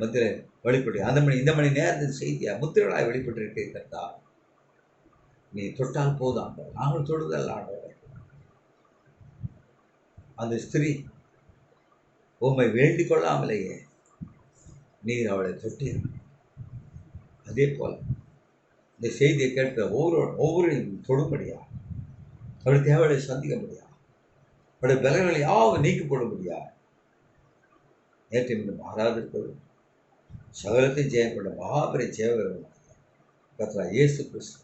மத்தியில் வெளிப்பட்டு இந்த மணி நேரத்தின் செய்தியா முத்திரலாய் வெளிப்பட்டிருக்கே கர்த்தா. நீ தொட்டால் போதும், நாங்கள் தொடுதல் ஆண்டவர். அந்த ஸ்திரீ உம்மை வேண்டிக் கொள்ளாமலேயே நீர் அவளை தொட்டீர். அதே போல இந்த செய்தியை கேட்கிற ஒவ்வொருவரையும் தொடும்படியா, அவளுடைய தேவையை சந்திக்க முடியா, அவருடைய பலங்களை யாவும் நீக்கப்பட முடியா. நேற்று மீண்டும் மாறாதிருப்பது சகலத்தையும் ஜெயம் கொண்ட மகாபெரிய ஜெயவீரன் கர்த்தராகிய இயேசு கிறிஸ்து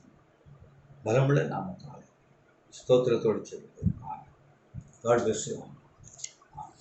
பலமுள்ள நாமத்தாலே ஸ்தோத்திரத்தோடு சொல்லுங்கள். God bless you.